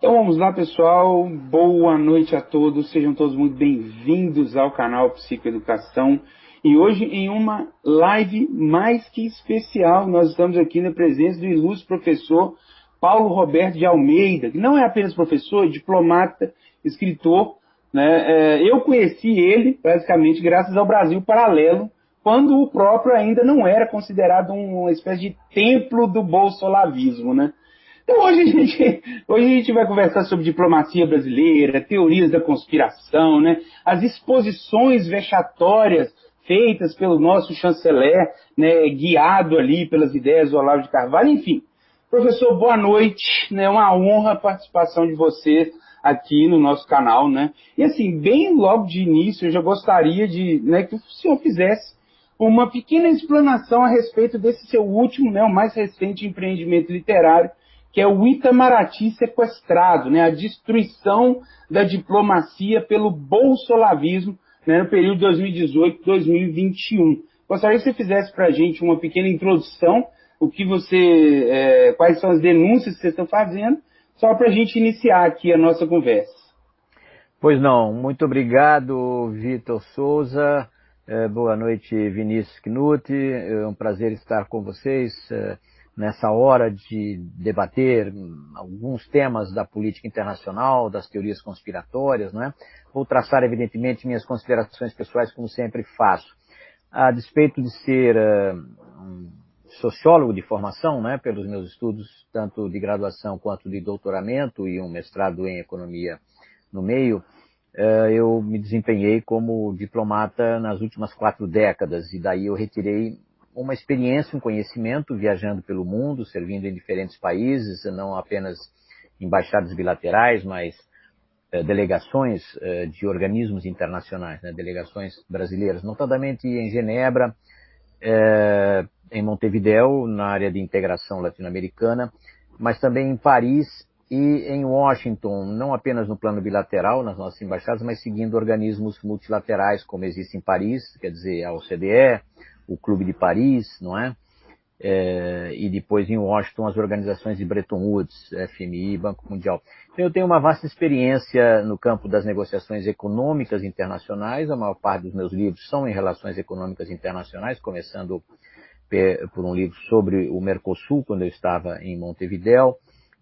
Então vamos lá, pessoal. Boa noite a todos. Sejam todos muito bem-vindos ao canal Psicoeducação. E hoje, em uma live mais que especial, nós estamos aqui na presença do ilustre professor Paulo Roberto de Almeida, que não é apenas professor, é diplomata, escritor, né? Eu conheci ele, basicamente, graças ao Brasil Paralelo, quando o próprio ainda não era considerado uma espécie de templo do bolsolavismo, né? Então hoje a gente vai conversar sobre diplomacia brasileira, teorias da conspiração, né? As exposições vexatórias feitas pelo nosso chanceler, né? Guiado ali pelas ideias do Olavo de Carvalho, enfim. Professor, boa noite, né? Uma honra a participação de você aqui no nosso canal, né? E assim, bem logo de início, eu já gostaria de, né, que o senhor fizesse uma pequena explanação a respeito desse seu último, né, o mais recente empreendimento literário, que é o Itamaraty sequestrado, né, a destruição da diplomacia pelo bolsolavismo, né, no período 2018-2021. Gostaria que você fizesse para a gente uma pequena introdução, quais são as denúncias que vocês estão fazendo, só para a gente iniciar aqui a nossa conversa. Pois não, muito obrigado, Vitor Souza. Boa noite, Vinícius Knutti. É um prazer estar com vocês nessa hora de debater alguns temas da política internacional, das teorias conspiratórias, não é? Vou traçar, evidentemente, minhas considerações pessoais, como sempre faço. A despeito de ser um sociólogo de formação, né, pelos meus estudos, tanto de graduação quanto de doutoramento e um mestrado em economia no meio, eu me desempenhei como diplomata nas últimas 4 décadas e daí eu retirei uma experiência, um conhecimento viajando pelo mundo, servindo em diferentes países, não apenas embaixadas bilaterais, mas delegações de organismos internacionais, né, delegações brasileiras, notadamente em Genebra, em Montevidéu, na área de integração latino-americana, mas também em Paris e em Washington, não apenas no plano bilateral, nas nossas embaixadas, mas seguindo organismos multilaterais, como existe em Paris, quer dizer, a OCDE, o Clube de Paris, não é? E depois em Washington as organizações de Bretton Woods, FMI, Banco Mundial. Então eu tenho uma vasta experiência no campo das negociações econômicas internacionais, a maior parte dos meus livros são em relações econômicas internacionais, começando por um livro sobre o Mercosul, quando eu estava em Montevidéu,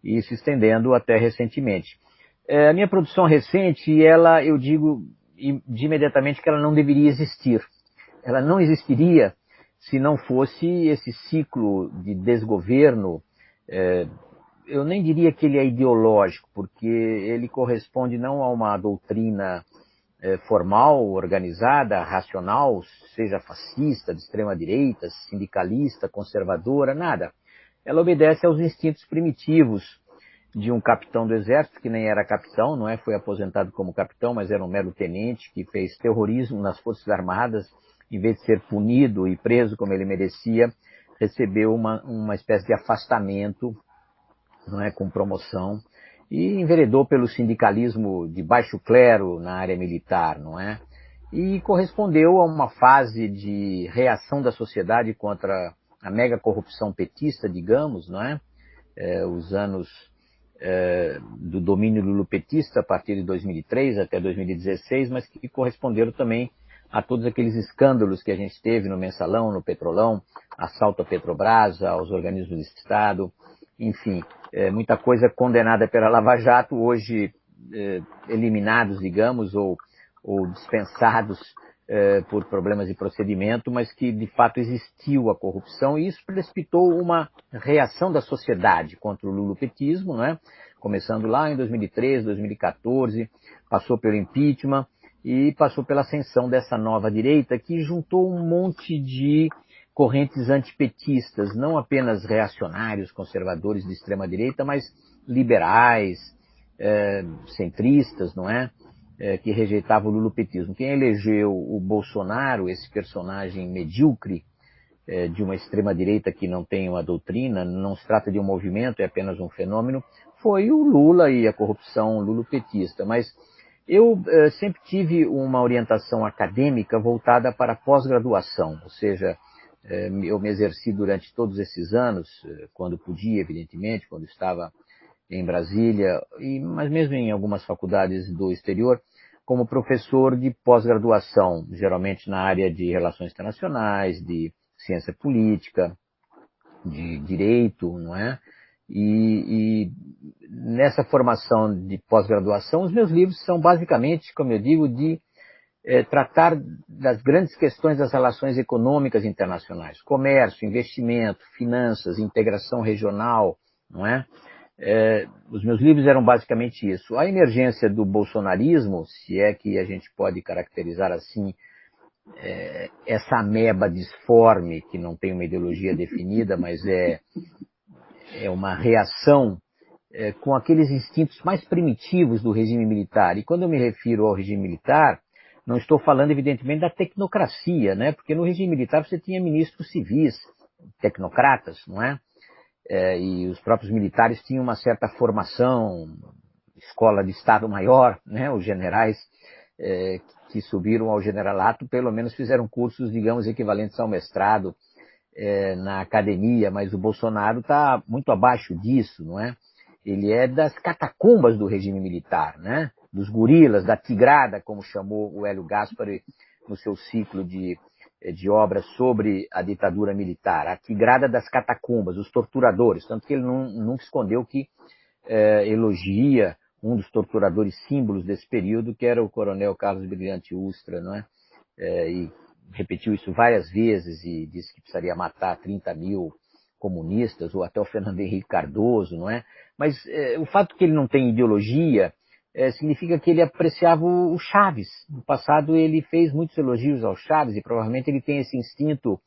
e se estendendo até recentemente. A minha produção recente, eu digo de imediatamente que ela não deveria existir. Ela não existiria se não fosse esse ciclo de desgoverno. Eu nem diria que ele é ideológico, porque ele corresponde não a uma doutrina formal, organizada, racional, seja fascista, de extrema-direita, sindicalista, conservadora, nada. Ela obedece aos instintos primitivos de um capitão do exército, que nem era capitão, não é? Foi aposentado como capitão, mas era um mero tenente, que fez terrorismo nas Forças Armadas, em vez de ser punido e preso como ele merecia, recebeu uma espécie de afastamento, não é? Com promoção, e enveredou pelo sindicalismo de baixo clero na área militar, não é? E correspondeu a uma fase de reação da sociedade contra a mega corrupção petista, digamos, não é? Os anos do domínio lulopetista a partir de 2003 até 2016, mas que corresponderam também a todos aqueles escândalos que a gente teve no Mensalão, no Petrolão, assalto à Petrobras, aos organismos de Estado, enfim, muita coisa condenada pela Lava Jato, hoje eliminados, digamos, ou dispensados por problemas de procedimento, mas que de fato existiu a corrupção, e isso precipitou uma reação da sociedade contra o lulopetismo, né? Começando lá em 2013, 2014, passou pelo impeachment e passou pela ascensão dessa nova direita, que juntou um monte de correntes antipetistas, não apenas reacionários, conservadores de extrema direita, mas liberais, centristas, não é? Que rejeitava o lulopetismo. Quem elegeu o Bolsonaro, esse personagem medíocre de uma extrema-direita que não tem uma doutrina, não se trata de um movimento, é apenas um fenômeno, foi o Lula e a corrupção lulopetista. Mas eu sempre tive uma orientação acadêmica voltada para a pós-graduação, ou seja, eu me exerci durante todos esses anos, quando podia, evidentemente, quando estava em Brasília, mas mesmo em algumas faculdades do exterior, como professor de pós-graduação, geralmente na área de relações internacionais, de ciência política, de direito, não é? E nessa formação de pós-graduação, os meus livros são basicamente, como eu digo, de tratar das grandes questões das relações econômicas internacionais, comércio, investimento, finanças, integração regional, não é? Os meus livros eram basicamente isso. A emergência do bolsonarismo, se é que a gente pode caracterizar assim, essa ameba disforme, que não tem uma ideologia definida, mas é uma reação com aqueles instintos mais primitivos do regime militar. E quando eu me refiro ao regime militar, não estou falando, evidentemente, da tecnocracia, né? Porque no regime militar você tinha ministros civis, tecnocratas, não é? E os próprios militares tinham uma certa formação, escola de Estado-Maior, né? Os generais que subiram ao generalato, pelo menos fizeram cursos, digamos, equivalentes ao mestrado na academia, mas o Bolsonaro está muito abaixo disso, não é? Ele é das catacumbas do regime militar, né? Dos gorilas, da tigrada, como chamou o Hélio Gaspari no seu ciclo de obras sobre a ditadura militar, a tigrada das catacumbas, os torturadores, tanto que ele nunca escondeu que elogia um dos torturadores símbolos desse período, que era o coronel Carlos Brilhante Ustra, não é? E repetiu isso várias vezes e disse que precisaria matar 30 mil comunistas, ou até o Fernando Henrique Cardoso, não é? Mas o fato que ele não tem ideologia significa que ele apreciava o Chaves. No passado ele fez muitos elogios ao Chaves e provavelmente ele tem esse instinto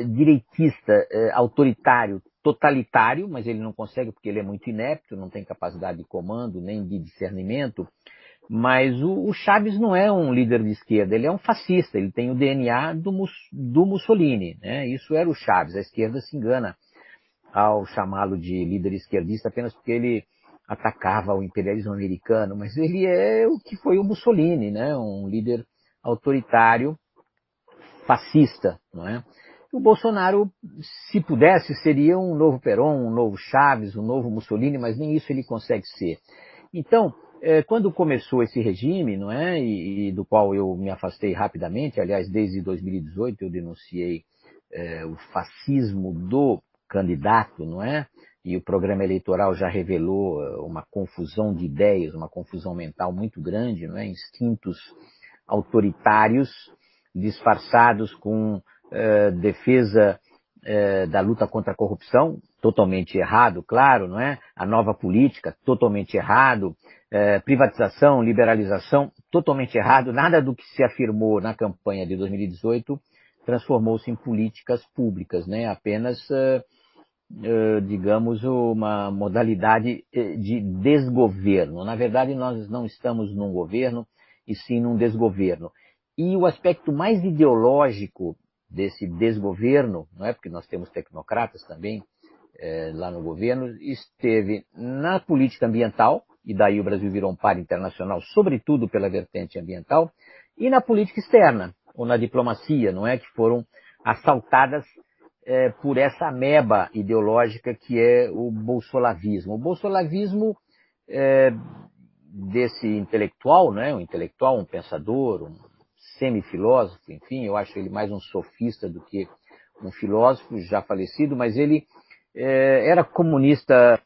direitista, autoritário, totalitário, mas ele não consegue porque ele é muito inepto, não tem capacidade de comando nem de discernimento. Mas o Chaves não é um líder de esquerda, ele é um fascista, ele tem o DNA do Mussolini, né? Isso era o Chaves. A esquerda se engana ao chamá-lo de líder esquerdista apenas porque ele atacava o imperialismo americano, mas ele é o que foi o Mussolini, né? Um líder autoritário, fascista, não é? O Bolsonaro, se pudesse, seria um novo Perón, um novo Chaves, um novo Mussolini, mas nem isso ele consegue ser. Então, quando começou esse regime, não é, e do qual eu me afastei rapidamente, aliás, desde 2018 eu denunciei o fascismo do candidato, não é? E o programa eleitoral já revelou uma confusão de ideias, uma confusão mental muito grande, não é? Instintos autoritários disfarçados com defesa da luta contra a corrupção, totalmente errado, claro, não é? A nova política, totalmente errado. Privatização, liberalização, totalmente errado. Nada do que se afirmou na campanha de 2018 transformou-se em políticas públicas, né? Apenas, digamos, uma modalidade de desgoverno. Na verdade, nós não estamos num governo, e sim num desgoverno. E o aspecto mais ideológico desse desgoverno, não é? Porque nós temos tecnocratas também lá no governo, esteve na política ambiental, e daí o Brasil virou um par internacional, sobretudo pela vertente ambiental, e na política externa, ou na diplomacia, não é? Que foram assaltadas por essa ameba ideológica que é o bolsolavismo. O bolsolavismo desse intelectual, né? Um intelectual, um pensador, um semifilósofo, enfim, eu acho ele mais um sofista do que um filósofo, já falecido, mas ele era comunista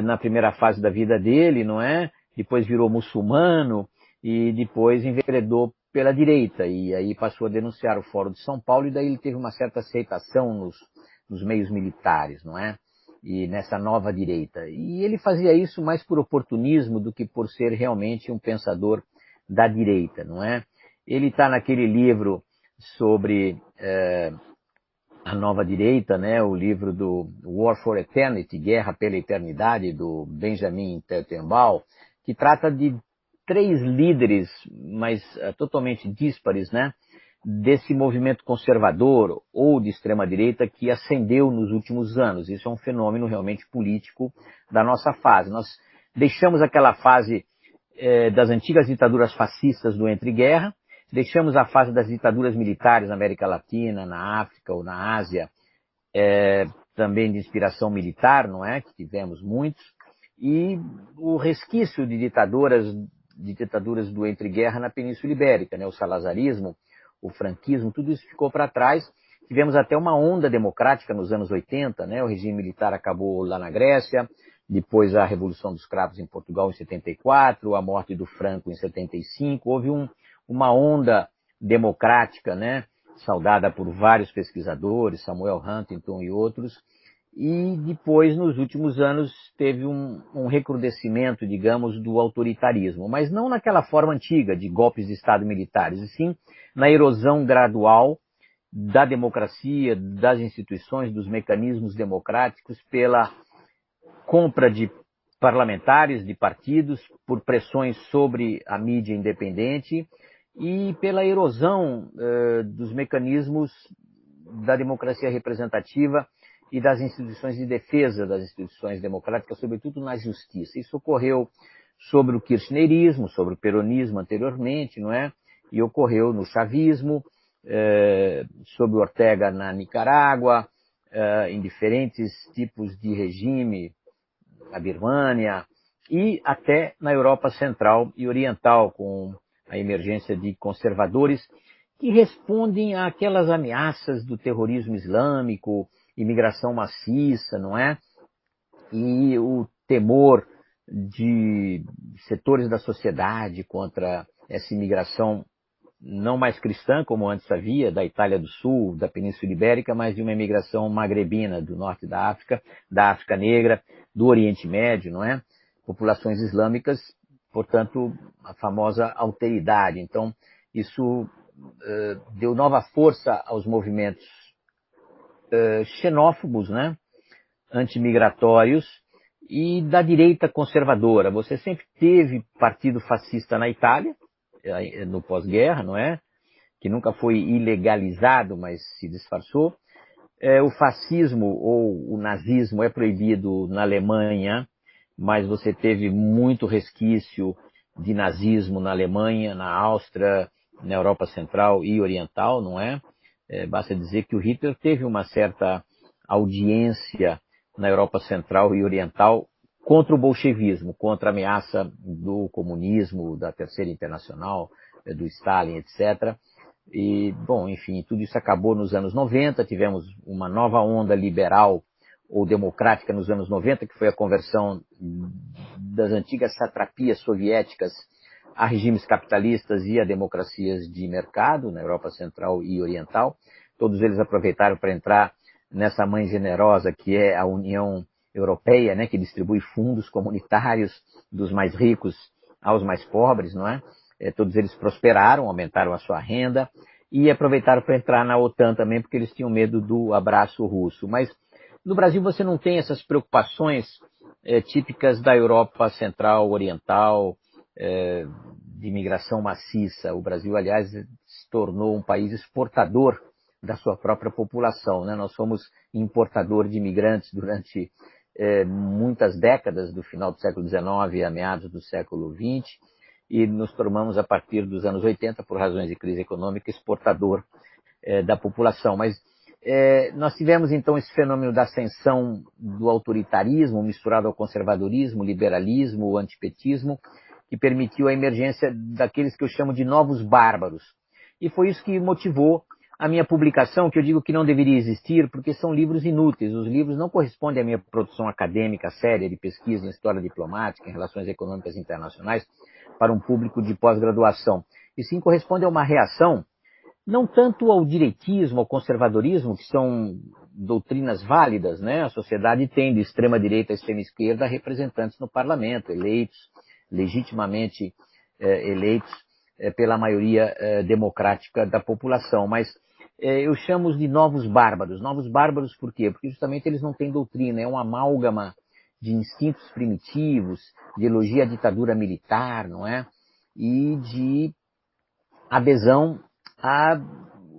na primeira fase da vida dele, não é? Depois virou muçulmano e depois enveredou pela direita e aí passou a denunciar o Fórum de São Paulo e daí ele teve uma certa aceitação nos meios militares, não é? E nessa nova direita. E ele fazia isso mais por oportunismo do que por ser realmente um pensador da direita, não é? Ele está naquele livro sobre a nova direita, né? O livro do War for Eternity, Guerra pela Eternidade, do Benjamin Teitelbaum, que trata de 3 líderes, mas totalmente díspares, né? Desse movimento conservador ou de extrema-direita que ascendeu nos últimos anos. Isso é um fenômeno realmente político da nossa fase. Nós deixamos aquela fase das antigas ditaduras fascistas do entreguerra, deixamos a fase das ditaduras militares na América Latina, na África ou na Ásia, também de inspiração militar, não é? Que tivemos muitos, e o resquício de ditaduras do entreguerra na Península Ibérica, né? O salazarismo, o franquismo, tudo isso ficou para trás. Tivemos até uma onda democrática nos anos 80, né? O regime militar acabou lá na Grécia, depois a Revolução dos Cravos em Portugal em 74, a morte do Franco em 75, houve uma onda democrática, né? Saudada por vários pesquisadores, Samuel Huntington e outros, e depois, nos últimos anos, teve um recrudescimento, digamos, do autoritarismo, mas não naquela forma antiga de golpes de Estado militares, e sim na erosão gradual da democracia, das instituições, dos mecanismos democráticos, pela compra de parlamentares, de partidos, por pressões sobre a mídia independente e pela erosão dos mecanismos da democracia representativa e das instituições de defesa das instituições democráticas, sobretudo na justiça. Isso ocorreu sobre o kirchnerismo, sobre o peronismo anteriormente, não é? E ocorreu no chavismo, sobre o Ortega na Nicarágua, em diferentes tipos de regime, na Birmânia, e até na Europa Central e Oriental, com a emergência de conservadores que respondem àquelas ameaças do terrorismo islâmico, imigração maciça, não é? E o temor de setores da sociedade contra essa imigração não mais cristã, como antes havia, da Itália do Sul, da Península Ibérica, mas de uma imigração magrebina, do norte da África Negra, do Oriente Médio, não é? Populações islâmicas, portanto, a famosa alteridade. Então, isso deu nova força aos movimentos xenófobos, né? Antimigratórios e da direita conservadora. Você sempre teve partido fascista na Itália, no pós-guerra, não é? Que nunca foi ilegalizado, mas se disfarçou. O fascismo ou o nazismo é proibido na Alemanha, mas você teve muito resquício de nazismo na Alemanha, na Áustria, na Europa Central e Oriental, não é? Basta dizer que o Hitler teve uma certa audiência na Europa Central e Oriental contra o bolchevismo, contra a ameaça do comunismo, da Terceira Internacional, do Stalin, etc. E, bom, enfim, tudo isso acabou nos anos 90, tivemos uma nova onda liberal ou democrática nos anos 90, que foi a conversão das antigas satrapias soviéticas a regimes capitalistas e a democracias de mercado, na Europa Central e Oriental. Todos eles aproveitaram para entrar nessa mãe generosa que é a União Europeia, né, que distribui fundos comunitários dos mais ricos aos mais pobres, não é? Todos eles prosperaram, aumentaram a sua renda e aproveitaram para entrar na OTAN também, porque eles tinham medo do abraço russo. Mas no Brasil você não tem essas preocupações típicas da Europa Central, Oriental, de imigração maciça. O Brasil, aliás, se tornou um país exportador da sua própria população, né? Nós somos importador de imigrantes durante muitas décadas, do final do século XIX a meados do século XX, e nos tornamos, a partir dos anos 80, por razões de crise econômica, exportador da população. Mas nós tivemos, então, esse fenômeno da ascensão do autoritarismo misturado ao conservadorismo, liberalismo, antipetismo, que permitiu a emergência daqueles que eu chamo de novos bárbaros. E foi isso que motivou a minha publicação, que eu digo que não deveria existir, porque são livros inúteis. Os livros não correspondem à minha produção acadêmica séria de pesquisa em história diplomática, em relações econômicas internacionais, para um público de pós-graduação. E sim corresponde a uma reação, não tanto ao direitismo, ao conservadorismo, que são doutrinas válidas, né? A sociedade tem de extrema-direita a extrema-esquerda representantes no parlamento, eleitos, legitimamente eleitos pela maioria democrática da população. Mas eu chamo-os de novos bárbaros. Novos bárbaros por quê? Porque justamente eles não têm doutrina, é um amálgama de instintos primitivos, de elogio à ditadura militar, não é? E de adesão a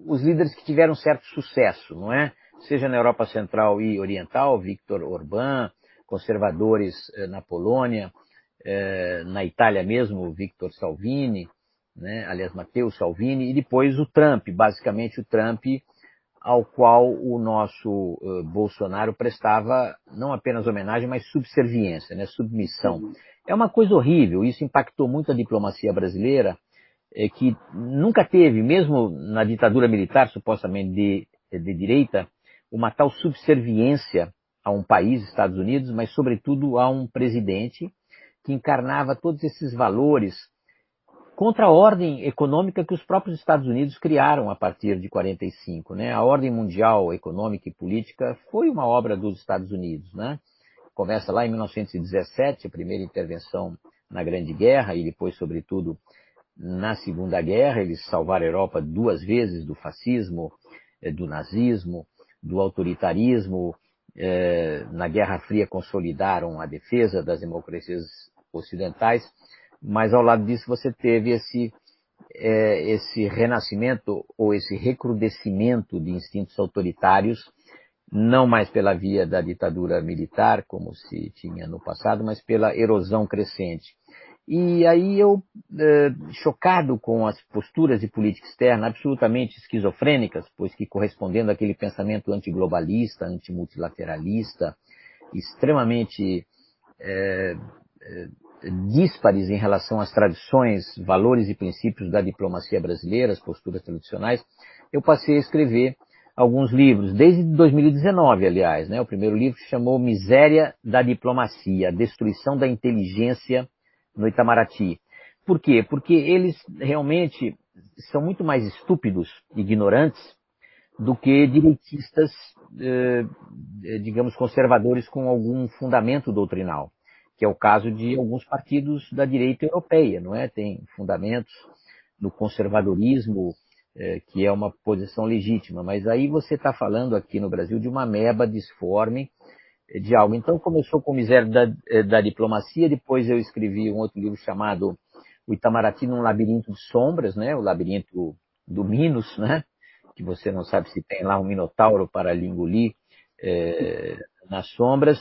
os líderes que tiveram certo sucesso, não é? Seja na Europa Central e Oriental, Viktor Orbán, conservadores na Polônia, na Itália mesmo, Viktor Salvini, né? Aliás, Matteo Salvini, e depois o Trump, basicamente o Trump ao qual o nosso Bolsonaro prestava não apenas homenagem, mas subserviência, né, submissão. É uma coisa horrível, isso impactou muito a diplomacia brasileira, que nunca teve, mesmo na ditadura militar, supostamente de direita, uma tal subserviência a um país, Estados Unidos, mas sobretudo a um presidente que encarnava todos esses valores contra a ordem econômica que os próprios Estados Unidos criaram a partir de 45, né? A ordem mundial econômica e política foi uma obra dos Estados Unidos, né? Começa lá em 1917, a primeira intervenção na Grande Guerra e depois, sobretudo, na Segunda Guerra. Eles salvaram a Europa 2 vezes do fascismo, do nazismo, do autoritarismo. Na Guerra Fria consolidaram a defesa das democracias ocidentais. Mas ao lado disso você teve esse renascimento ou esse recrudescimento de instintos autoritários, não mais pela via da ditadura militar, como se tinha no passado, mas pela erosão crescente. E aí eu, chocado com as posturas de política externa absolutamente esquizofrênicas, pois que correspondendo àquele pensamento antiglobalista, antimultilateralista, extremamente díspares em relação às tradições, valores e princípios da diplomacia brasileira, as posturas tradicionais, eu passei a escrever alguns livros, desde 2019, aliás, né? O primeiro livro se chamou Miséria da Diplomacia, a Destruição da Inteligência no Itamaraty. Por quê? Porque eles realmente são muito mais estúpidos, ignorantes, do que direitistas, digamos, conservadores com algum fundamento doutrinal, que é o caso de alguns partidos da direita europeia, não é? Tem fundamentos no conservadorismo, que é uma posição legítima, mas aí você está falando aqui no Brasil de uma ameba disforme de algo. Então começou com Miséria da Diplomacia, depois eu escrevi um outro livro chamado O Itamaraty num Labirinto de Sombras, né? O Labirinto do Minos, né? Que você não sabe se tem lá um minotauro para lhe engolir nas sombras.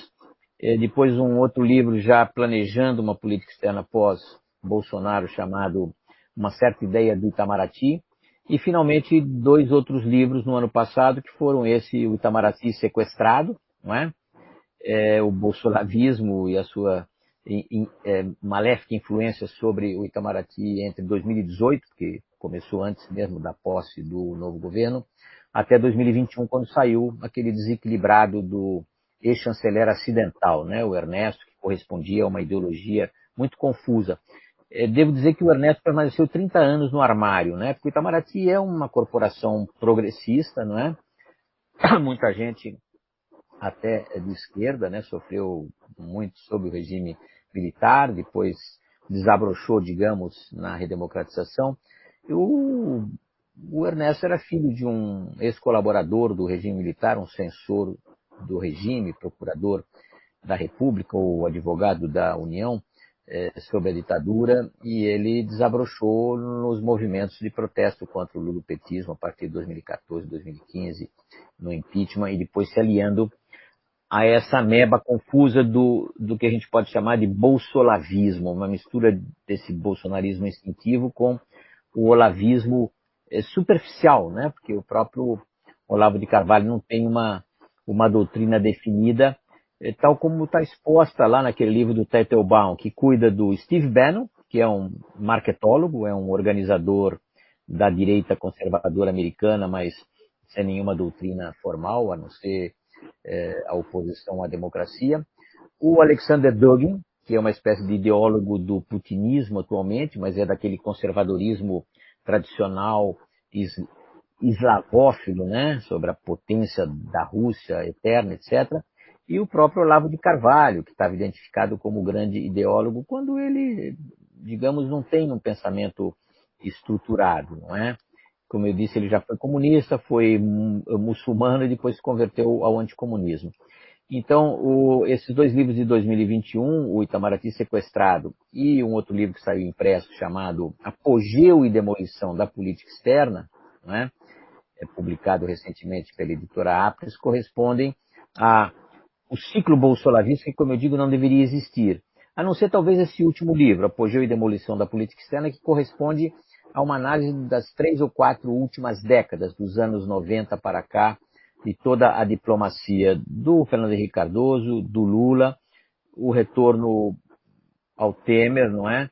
Depois um outro livro já planejando uma política externa pós-Bolsonaro chamado Uma Certa Ideia do Itamaraty. E finalmente 2 outros livros no ano passado que foram o Itamaraty Sequestrado, não é? O bolsolavismo e a sua maléfica influência sobre o Itamaraty entre 2018, que começou antes mesmo da posse do novo governo, até 2021, quando saiu aquele desequilibrado do ex-chanceler acidental, né, o Ernesto, que correspondia a uma ideologia muito confusa. Devo dizer que o Ernesto permaneceu 30 anos no armário, né, porque o Itamaraty é uma corporação progressista, não é? Muita gente até de esquerda, né, sofreu muito sob o regime militar, depois desabrochou, digamos, na redemocratização. O Ernesto era filho de um ex-colaborador do regime militar, um censor do regime, procurador da República ou advogado da União sobre a ditadura, e ele desabrochou nos movimentos de protesto contra o lulopetismo a partir de 2014, 2015, no impeachment, e depois se aliando a essa ameba confusa do que a gente pode chamar de bolsolavismo, uma mistura desse bolsonarismo instintivo com o olavismo superficial, né? Porque o próprio Olavo de Carvalho não tem uma doutrina definida, tal como está exposta lá naquele livro do Teitelbaum, que cuida do Steve Bannon, que é um marketólogo, é um organizador da direita conservadora americana, mas sem nenhuma doutrina formal, a não ser a oposição à democracia. O Alexander Dugin, que é uma espécie de ideólogo do putinismo atualmente, mas é daquele conservadorismo tradicional eslavófilo, né, sobre a potência da Rússia eterna, etc. E o próprio Olavo de Carvalho, que estava identificado como grande ideólogo, quando ele, digamos, não tem um pensamento estruturado, não é? Como eu disse, ele já foi comunista, foi muçulmano e depois se converteu ao anticomunismo. Então, esses 2 livros de 2021, o Itamaraty Sequestrado e um outro livro que saiu impresso chamado Apogeu e Demolição da Política Externa, né, publicado recentemente pela editora Apres, correspondem ao ciclo bolsolavista que, como eu digo, não deveria existir. A não ser talvez esse último livro, Apogeu e Demolição da Política Externa, que corresponde a uma análise das 3 ou 4 últimas décadas, dos anos 90 para cá, de toda a diplomacia do Fernando Henrique Cardoso, do Lula, o retorno ao Temer, não é?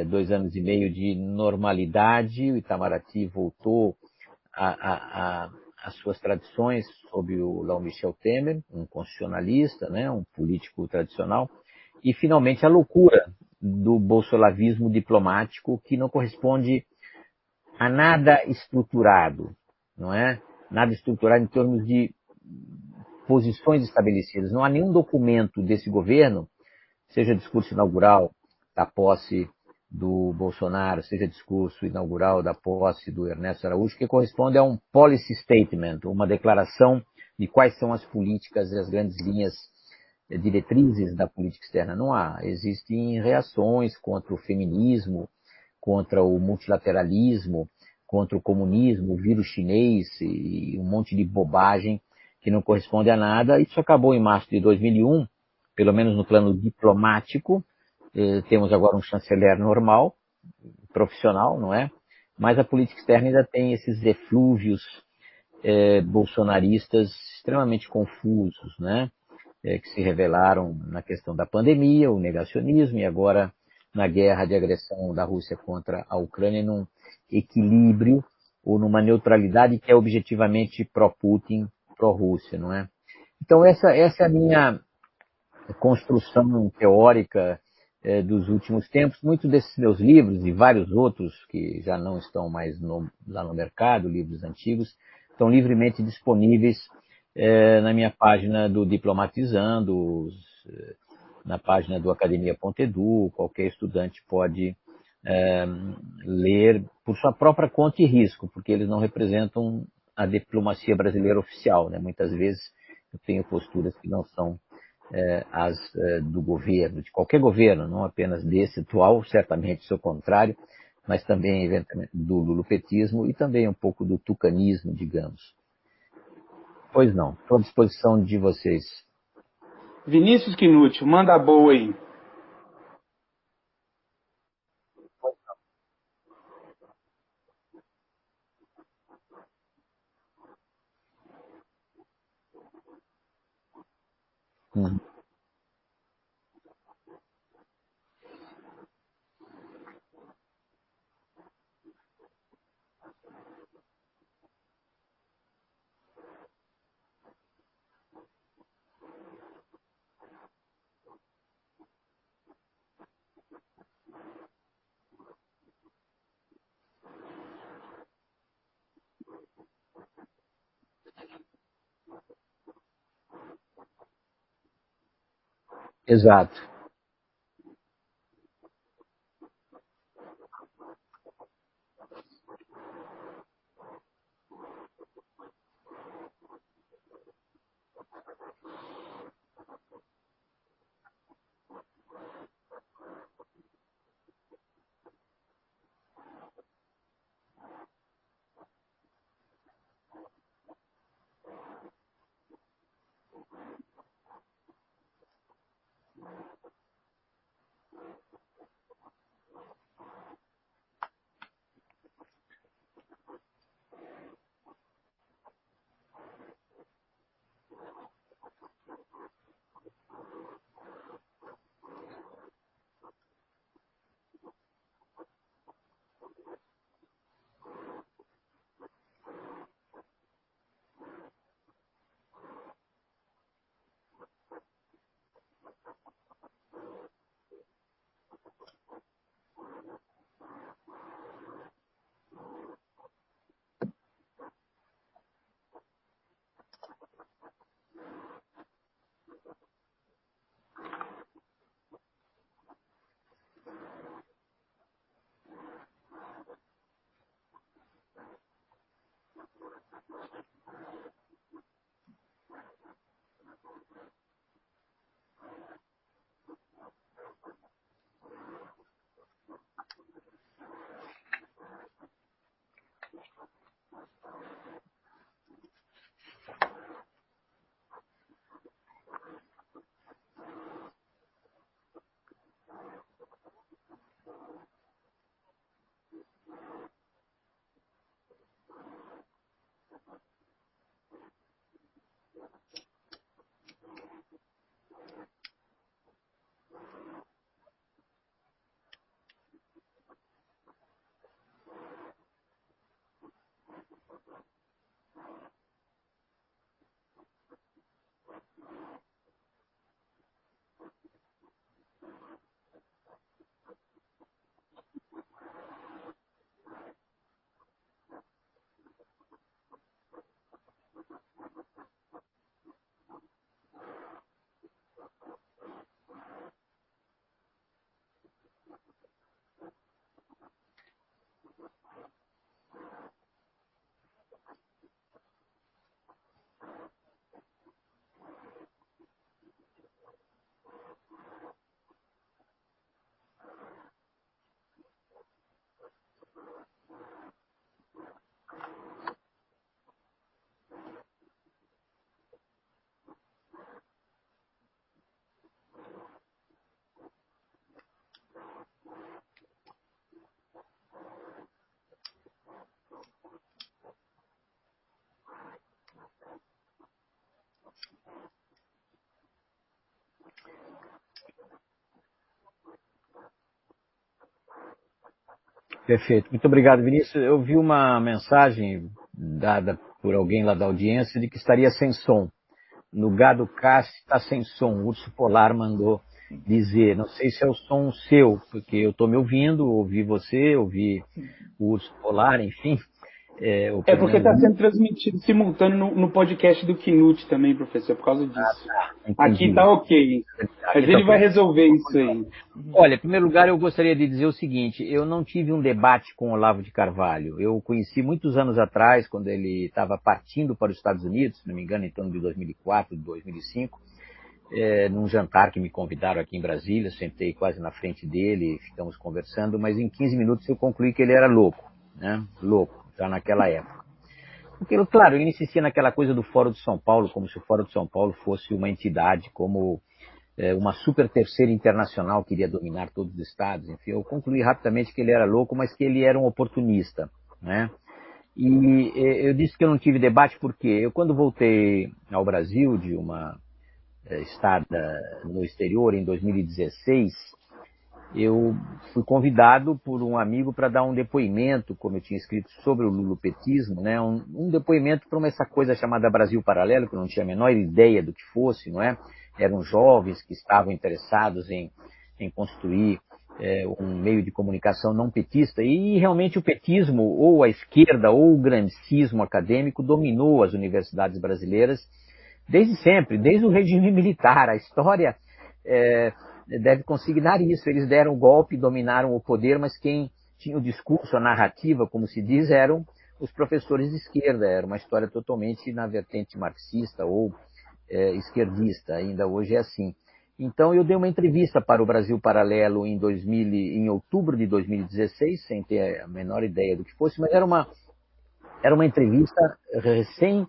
2 anos e meio de normalidade, o Itamaraty voltou às suas tradições sob o Laurent Michel Temer, um constitucionalista, né? Um político tradicional, e finalmente a loucura do bolsolavismo diplomático, que não corresponde a nada estruturado, não é? Nada estruturado em termos de posições estabelecidas. Não há nenhum documento desse governo, seja discurso inaugural da posse do Bolsonaro, seja discurso inaugural da posse do Ernesto Araújo, que corresponde a um policy statement, uma declaração de quais são as políticas e as grandes linhas diretrizes da política externa. Não há. Existem reações contra o feminismo, contra o multilateralismo, contra o comunismo, o vírus chinês e um monte de bobagem que não corresponde a nada. Isso acabou em março de 2001, pelo menos no plano diplomático. Temos agora um chanceler normal, profissional, não é? Mas a política externa ainda tem esses eflúvios bolsonaristas extremamente confusos, né? Que se revelaram na questão da pandemia, o negacionismo, e agora na guerra de agressão da Rússia contra a Ucrânia, num equilíbrio ou numa neutralidade que é objetivamente pró-Putin, pró-Rússia, não é? Então essa é a minha construção teórica dos últimos tempos. Muitos desses meus livros e vários outros que já não estão mais lá no mercado, livros antigos, estão livremente disponíveis na minha página do Diplomatizando, na página do Academia.edu. Qualquer estudante pode ler por sua própria conta e risco, porque eles não representam a diplomacia brasileira oficial, né? Muitas vezes eu tenho posturas que não são as do governo, de qualquer governo, não apenas desse atual, certamente sou contrário, mas também eventualmente do lulopetismo e também um pouco do tucanismo, digamos. Pois não, estou à disposição de vocês. Vinícius Knut, manda a boa aí. Uhum. Exato. Perfeito. Muito obrigado, Vinícius. Eu vi uma mensagem dada por alguém lá da audiência de que estaria sem som. No Gado Cast está sem som. O Urso Polar mandou dizer. Não sei se é o som seu, porque eu estou me ouvindo, ouvi você, ouvi o Urso Polar, enfim. O É porque Fernando está sendo transmitido simultâneo no podcast do Knut também, professor, por causa disso. Aqui entendi. tá ok. Mas Aqui tá ele vai ok. resolver isso aí. Olha, em primeiro lugar, eu gostaria de dizer o seguinte: eu não tive um debate com o Olavo de Carvalho. Eu o conheci muitos anos atrás, quando ele estava partindo para os Estados Unidos, se não me engano, em torno de 2004, 2005, num jantar que me convidaram aqui em Brasília. Sentei quase na frente dele, ficamos conversando, mas em 15 minutos eu concluí que ele era louco, né? Louco, já naquela época. Porque, claro, ele insistia naquela coisa do Fórum de São Paulo, como se o Fórum de São Paulo fosse uma entidade, como uma super terceira internacional que iria dominar todos os estados. Enfim, eu concluí rapidamente que ele era louco, mas que ele era um oportunista, né? E eu disse que eu não tive debate porque eu, quando voltei ao Brasil de uma estada no exterior em 2016, eu fui convidado por um amigo para dar um depoimento, como eu tinha escrito, sobre o lulopetismo, né? Um depoimento para essa coisa chamada Brasil Paralelo, que eu não tinha a menor ideia do que fosse, não é? Eram jovens que estavam interessados em construir um meio de comunicação não petista, e realmente o petismo, ou a esquerda, ou o grancismo acadêmico dominou as universidades brasileiras desde sempre, desde o regime militar. A história deve consignar isso. Eles deram o golpe, dominaram o poder, mas quem tinha o discurso, a narrativa, como se diz, eram os professores de esquerda. Era uma história totalmente na vertente marxista ou esquerdista. Ainda hoje é assim. Então eu dei uma entrevista para o Brasil Paralelo em outubro de 2016, sem ter a menor ideia do que fosse, mas era uma entrevista recém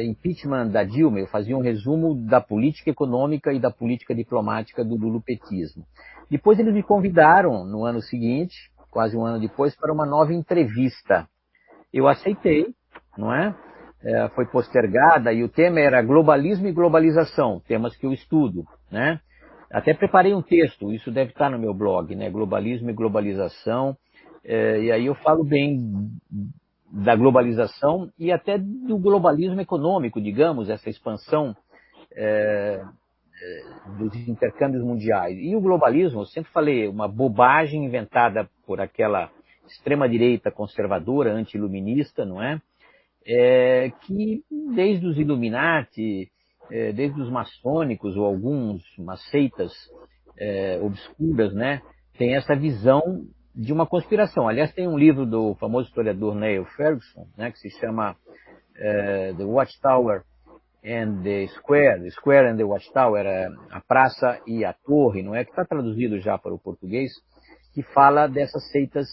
impeachment da Dilma. Eu fazia um resumo da política econômica e da política diplomática do lulopetismo. Depois eles me convidaram no ano seguinte, quase um ano depois, para uma nova entrevista. Eu aceitei, não é? Foi postergada e o tema era globalismo e globalização, temas que eu estudo, né? Até preparei um texto, isso deve estar no meu blog, né? Globalismo e globalização. E aí eu falo bem da globalização e até do globalismo econômico, digamos, essa expansão dos intercâmbios mundiais. E o globalismo, eu sempre falei, uma bobagem inventada por aquela extrema-direita conservadora, anti-iluminista, não é? Que desde os Illuminati, desde os maçônicos ou umas seitas obscuras, né, tem essa visão de uma conspiração. Aliás, tem um livro do famoso historiador Neil Ferguson, né, que se chama The Watchtower and the Square and the Watchtower, a praça e a torre, não é, que está traduzido já para o português, que fala dessas seitas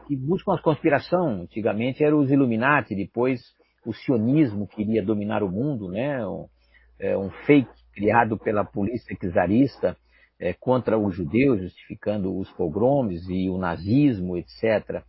que buscam a conspiração. Antigamente eram os Illuminati, depois o sionismo que iria dominar o mundo, né? Um fake criado pela polícia czarista contra os judeus, justificando os pogroms e o nazismo, etc.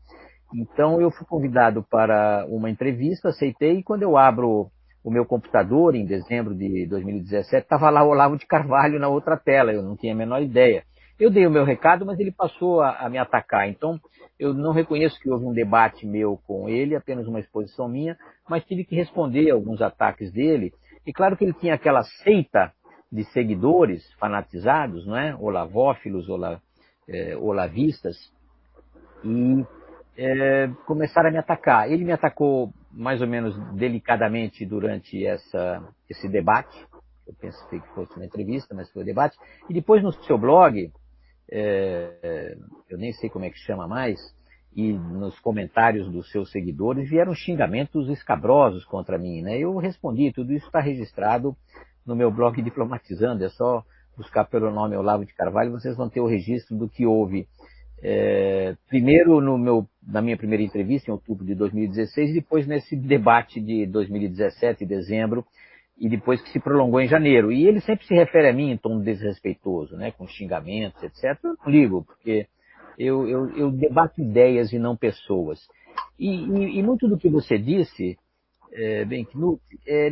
Então eu fui convidado para uma entrevista, aceitei, e quando eu abro o meu computador, em dezembro de 2017, estava lá o Olavo de Carvalho na outra tela, eu não tinha a menor ideia. Eu dei o meu recado, mas ele passou a me atacar. Então, eu não reconheço que houve um debate meu com ele, apenas uma exposição minha, mas tive que responder alguns ataques dele. E claro que ele tinha aquela seita de seguidores fanatizados, não é? Olavófilos, olavistas, e começaram a me atacar. Ele me atacou mais ou menos delicadamente durante esse debate. Eu pensei que fosse uma entrevista, mas foi um debate. E depois no seu blog, eu nem sei como é que chama mais, e nos comentários dos seus seguidores vieram xingamentos escabrosos contra mim, né? Eu respondi, tudo isso está registrado no meu blog Diplomatizando, é só buscar pelo nome Olavo de Carvalho, vocês vão ter o registro do que houve. Primeiro na minha primeira entrevista, em outubro de 2016, e depois nesse debate de 2017, dezembro, e depois que se prolongou em janeiro. E ele sempre se refere a mim em tom desrespeitoso, né, com xingamentos, etc. Eu não ligo, porque eu debato ideias e não pessoas. E muito do que você disse, Knut,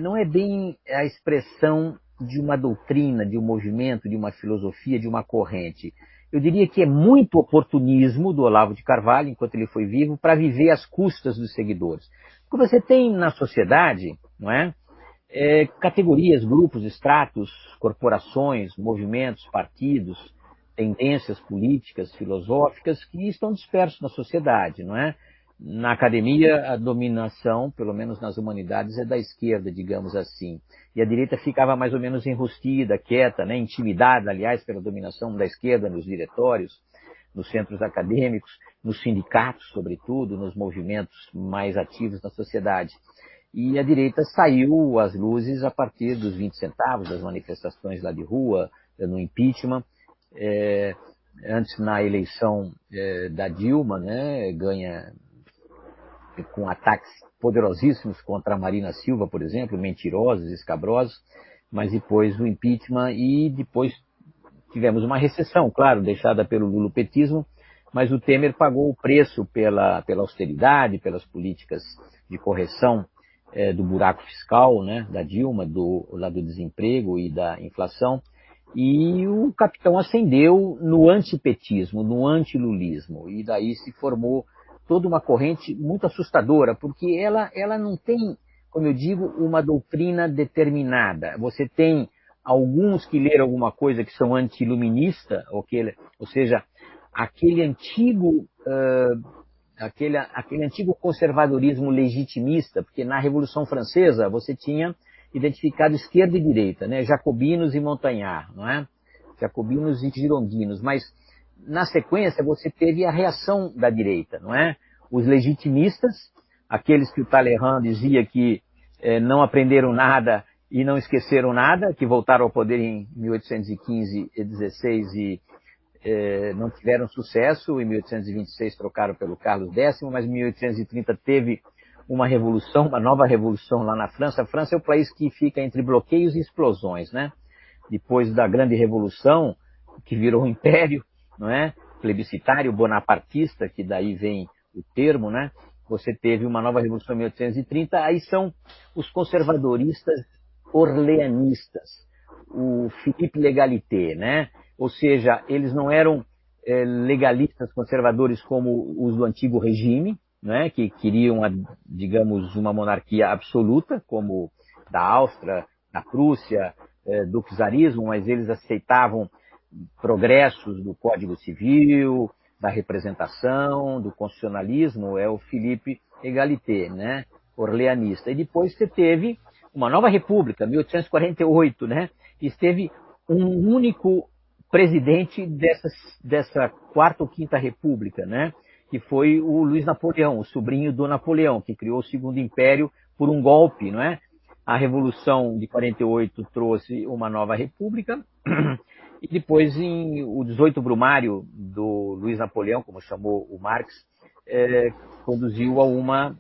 não é bem a expressão de uma doutrina, de um movimento, de uma filosofia, de uma corrente. eu diria que é muito oportunismo do Olavo de Carvalho, enquanto ele foi vivo, para viver às custas dos seguidores. Porque você tem na sociedade, não é, categorias, grupos, estratos, corporações, movimentos, partidos, tendências políticas, filosóficas que estão dispersos na sociedade, não é? Na academia, a dominação, pelo menos nas humanidades, é da esquerda, digamos assim. E a direita ficava mais ou menos enrustida, quieta, né? Intimidada, aliás, pela dominação da esquerda nos diretórios, nos centros acadêmicos, nos sindicatos, sobretudo, nos movimentos mais ativos na sociedade. E a direita saiu às luzes a partir dos 20 centavos, das manifestações lá de rua, no impeachment. Antes, na eleição da Dilma, né, ganha com ataques poderosíssimos contra a Marina Silva, por exemplo, mentirosos, escabrosos, mas depois o impeachment e depois tivemos uma recessão, claro, deixada pelo lulopetismo, mas o Temer pagou o preço pela austeridade, pelas políticas de correção do buraco fiscal, né, da Dilma, do desemprego e da inflação, e o capitão ascendeu no antipetismo, no antilulismo, e daí se formou toda uma corrente muito assustadora, porque ela não tem, como eu digo, uma doutrina determinada. Você tem alguns que leram alguma coisa que são anti-iluminista, ou seja, aquele antigo conservadorismo legitimista, porque na Revolução Francesa você tinha identificado esquerda e direita, né? Jacobinos e Montagnard, não é? Jacobinos e girondinos, mas na sequência você teve a reação da direita, não é? Os legitimistas, aqueles que o Talleyrand dizia que não aprenderam nada e não esqueceram nada, que voltaram ao poder em 1815 e 16 e não tiveram sucesso, em 1826 trocaram pelo Carlos X, mas em 1830 teve uma revolução, uma nova revolução lá na França. A França é o país que fica entre bloqueios e explosões, né? Depois da grande revolução, que virou um império, não é? Plebiscitário, bonapartista, que daí vem o termo, né? Você teve uma nova revolução em 1830, aí são os conservadoristas orleanistas, o Philippe L'Égalité, né? Ou seja, eles não eram legalistas conservadores como os do antigo regime, né? Que queriam, digamos, uma monarquia absoluta, como da Áustria, da Prússia, do czarismo, mas eles aceitavam progressos do Código Civil, da representação, do constitucionalismo, é o Philippe Égalité, né? Orleanista. E depois você teve uma nova república, 1848, né? E teve um único presidente dessa quarta ou quinta república, né? Que foi o Luiz Napoleão, o sobrinho do Napoleão, que criou o Segundo Império por um golpe, não é? A Revolução de 48 trouxe uma nova república, e depois o 18 Brumário do Luiz Napoleão, como chamou o Marx, conduziu a uma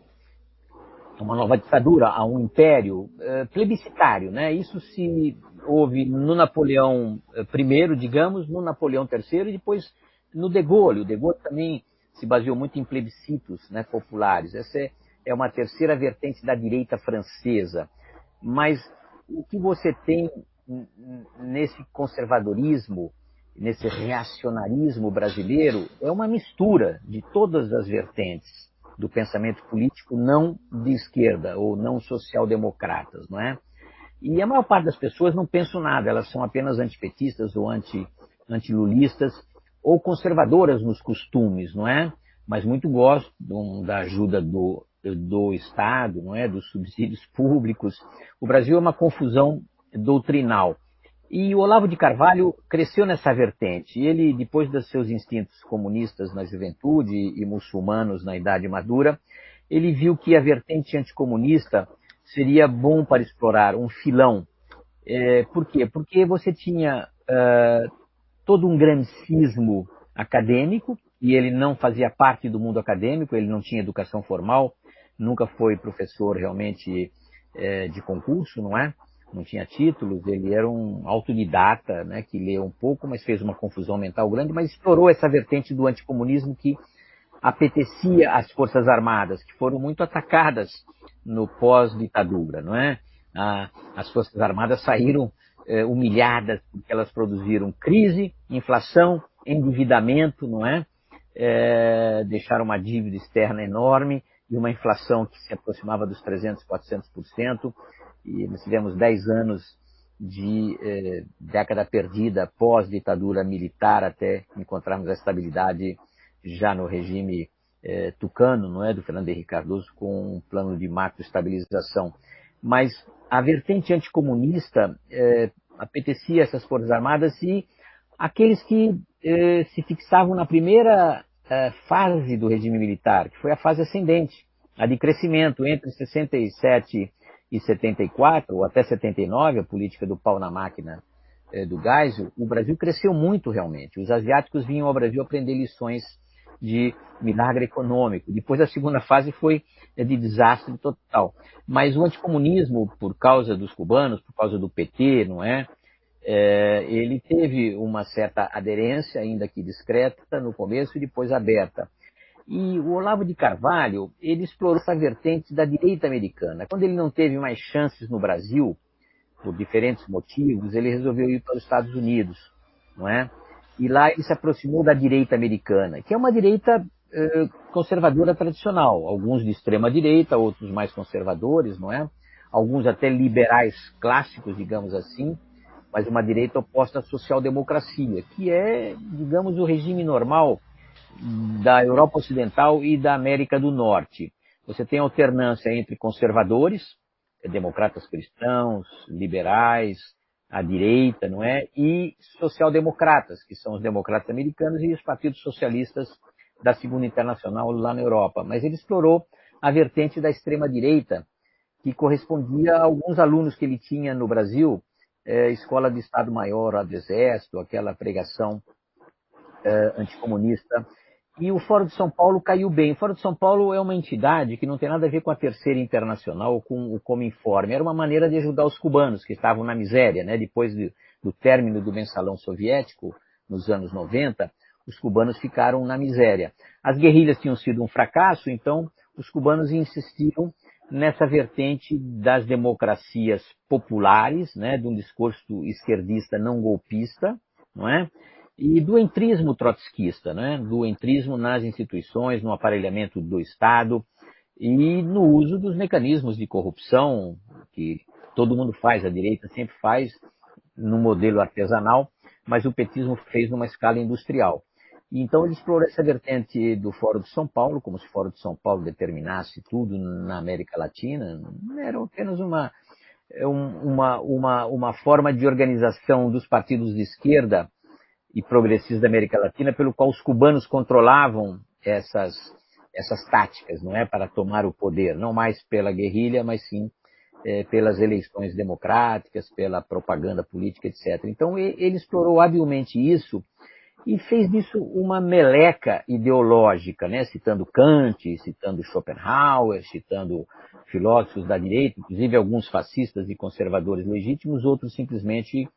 nova ditadura, a um império plebiscitário, né? Isso se houve no Napoleão I, digamos, no Napoleão III e depois no de Gaulle. O de Gaulle também se baseou muito em plebiscitos, né, populares. Essa é uma terceira vertente da direita francesa. Mas o que você tem nesse conservadorismo, nesse reacionarismo brasileiro, é uma mistura de todas as vertentes do pensamento político não de esquerda ou não social-democratas, não é? E a maior parte das pessoas não pensam nada, elas são apenas antipetistas ou antilulistas ou conservadoras nos costumes, não é? Mas muito gostam da ajuda do Estado, não é? Dos subsídios públicos. O Brasil é uma confusão doutrinal. E o Olavo de Carvalho cresceu nessa vertente. Ele, depois dos seus instintos comunistas na juventude e muçulmanos na idade madura, ele viu que a vertente anticomunista seria bom para explorar, um filão. Por quê? Porque você tinha todo um gramscismo acadêmico, e ele não fazia parte do mundo acadêmico, ele não tinha educação formal, nunca foi professor realmente de concurso, não é? Não tinha títulos, ele era um autodidata, né, que leu um pouco, mas fez uma confusão mental grande, mas explorou essa vertente do anticomunismo que apetecia às Forças Armadas, que foram muito atacadas no pós-ditadura, não é? As Forças Armadas saíram humilhadas porque elas produziram crise, inflação endividamento, não é? Deixaram uma dívida externa enorme e uma inflação que se aproximava dos 300%, 400%, e nós tivemos 10 anos de década perdida pós-ditadura militar até encontrarmos a estabilidade já no regime tucano, não é, do Fernando Henrique Cardoso, com um plano de macroestabilização. Mas a vertente anticomunista apetecia essas Forças Armadas e aqueles que se fixavam na primeira fase do regime militar, que foi a fase ascendente, a de crescimento entre 67 e 74, ou até 79, a política do pau na máquina do Geisel, o Brasil cresceu muito realmente. Os asiáticos vinham ao Brasil aprender lições de milagre econômico. Depois a segunda fase foi de desastre total. Mas o anticomunismo, por causa dos cubanos, por causa do PT, não é? Ele teve uma certa aderência, ainda que discreta, no começo e depois aberta. E o Olavo de Carvalho, ele explorou essa vertente da direita americana. Quando ele não teve mais chances no Brasil, por diferentes motivos, ele resolveu ir para os Estados Unidos, não é? E lá ele se aproximou da direita americana, que é uma direita conservadora tradicional. Alguns de extrema direita, outros mais conservadores, não é? Alguns até liberais clássicos, digamos assim, mas uma direita oposta à social-democracia, que é, digamos, o regime normal da Europa Ocidental e da América do Norte. Você tem alternância entre conservadores, democratas cristãos, liberais, à direita, não é? E social-democratas, que são os democratas americanos e os partidos socialistas da Segunda Internacional lá na Europa. Mas ele explorou a vertente da extrema-direita, que correspondia a alguns alunos que ele tinha no Brasil, Escola de Estado-Maior do Exército, aquela pregação anticomunista. E o Fórum de São Paulo caiu bem. O Fórum de São Paulo é uma entidade que não tem nada a ver com a Terceira Internacional ou com o Cominform. Era uma maneira de ajudar os cubanos que estavam na miséria, né? Depois do término do mensalão soviético, nos anos 90, os cubanos ficaram na miséria. As guerrilhas tinham sido um fracasso, então os cubanos insistiram nessa vertente das democracias populares, né? De um discurso esquerdista não golpista, não é? E do entrismo trotskista, né? Do entrismo nas instituições, no aparelhamento do Estado e no uso dos mecanismos de corrupção que todo mundo faz, a direita sempre faz, no modelo artesanal, mas o petismo fez numa escala industrial. Então ele explorou essa vertente do Fórum de São Paulo, como se o Fórum de São Paulo determinasse tudo na América Latina. Era apenas uma forma de organização dos partidos de esquerda e progressistas da América Latina, pelo qual os cubanos controlavam essas táticas, não é, para tomar o poder, não mais pela guerrilha, mas sim pelas eleições democráticas, pela propaganda política, etc. Então ele explorou habilmente isso e fez disso uma meleca ideológica, né, citando Kant, citando Schopenhauer, citando filósofos da direita, inclusive alguns fascistas e conservadores legítimos, outros simplesmente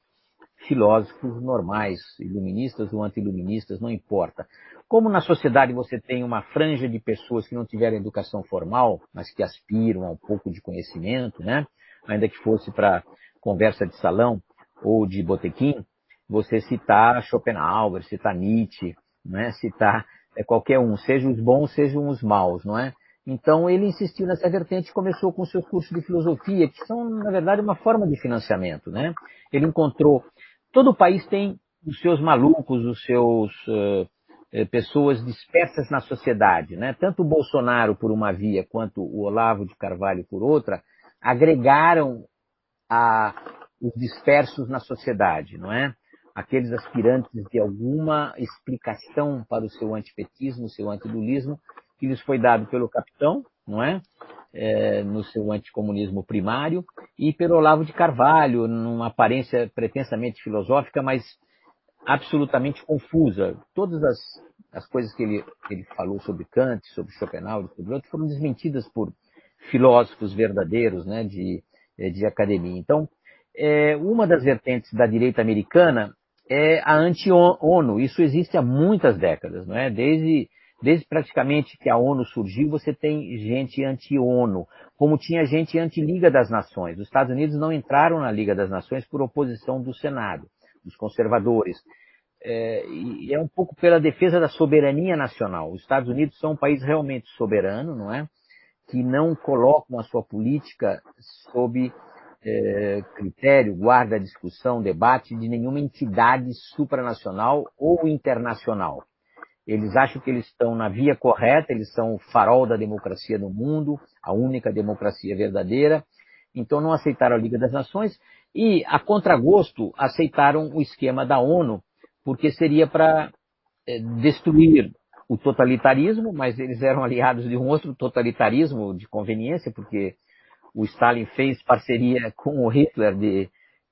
filósofos normais, iluministas ou anti-iluministas, não importa. Como na sociedade você tem uma franja de pessoas que não tiveram educação formal, mas que aspiram a um pouco de conhecimento, né? Ainda que fosse para conversa de salão ou de botequim, você citar Schopenhauer, citar Nietzsche, né? Citar qualquer um, sejam os bons, sejam os maus, não é? Então ele insistiu nessa vertente e começou com seus cursos de filosofia, que são, na verdade, uma forma de financiamento, né? Ele encontrou. Todo o país tem os seus malucos, os seus pessoas dispersas na sociedade, né? Tanto o Bolsonaro por uma via quanto o Olavo de Carvalho por outra agregaram os dispersos na sociedade, não é? Aqueles aspirantes de alguma explicação para o seu antipetismo, o seu antilulismo, que lhes foi dado pelo capitão, não é? No seu anticomunismo primário, e pelo Olavo de Carvalho, numa aparência pretensamente filosófica, mas absolutamente confusa. Todas as coisas que ele falou sobre Kant, sobre Schopenhauer, sobre outros, foram desmentidas por filósofos verdadeiros, né, de academia. Então, uma das vertentes da direita americana é a anti-ONU. Isso existe há muitas décadas, não é? Desde praticamente que a ONU surgiu, você tem gente anti-ONU, como tinha gente anti-Liga das Nações. Os Estados Unidos não entraram na Liga das Nações por oposição do Senado, dos conservadores. e é um pouco pela defesa da soberania nacional. Os Estados Unidos são um país realmente soberano, não é? Que não colocam a sua política sob critério, guarda, discussão, debate de nenhuma entidade supranacional ou internacional. Eles acham que eles estão na via correta, eles são o farol da democracia no mundo, a única democracia verdadeira. Então não aceitaram a Liga das Nações e, a contragosto, aceitaram o esquema da ONU, porque seria para destruir o totalitarismo, mas eles eram aliados de um outro totalitarismo de conveniência, porque o Stalin fez parceria com o Hitler de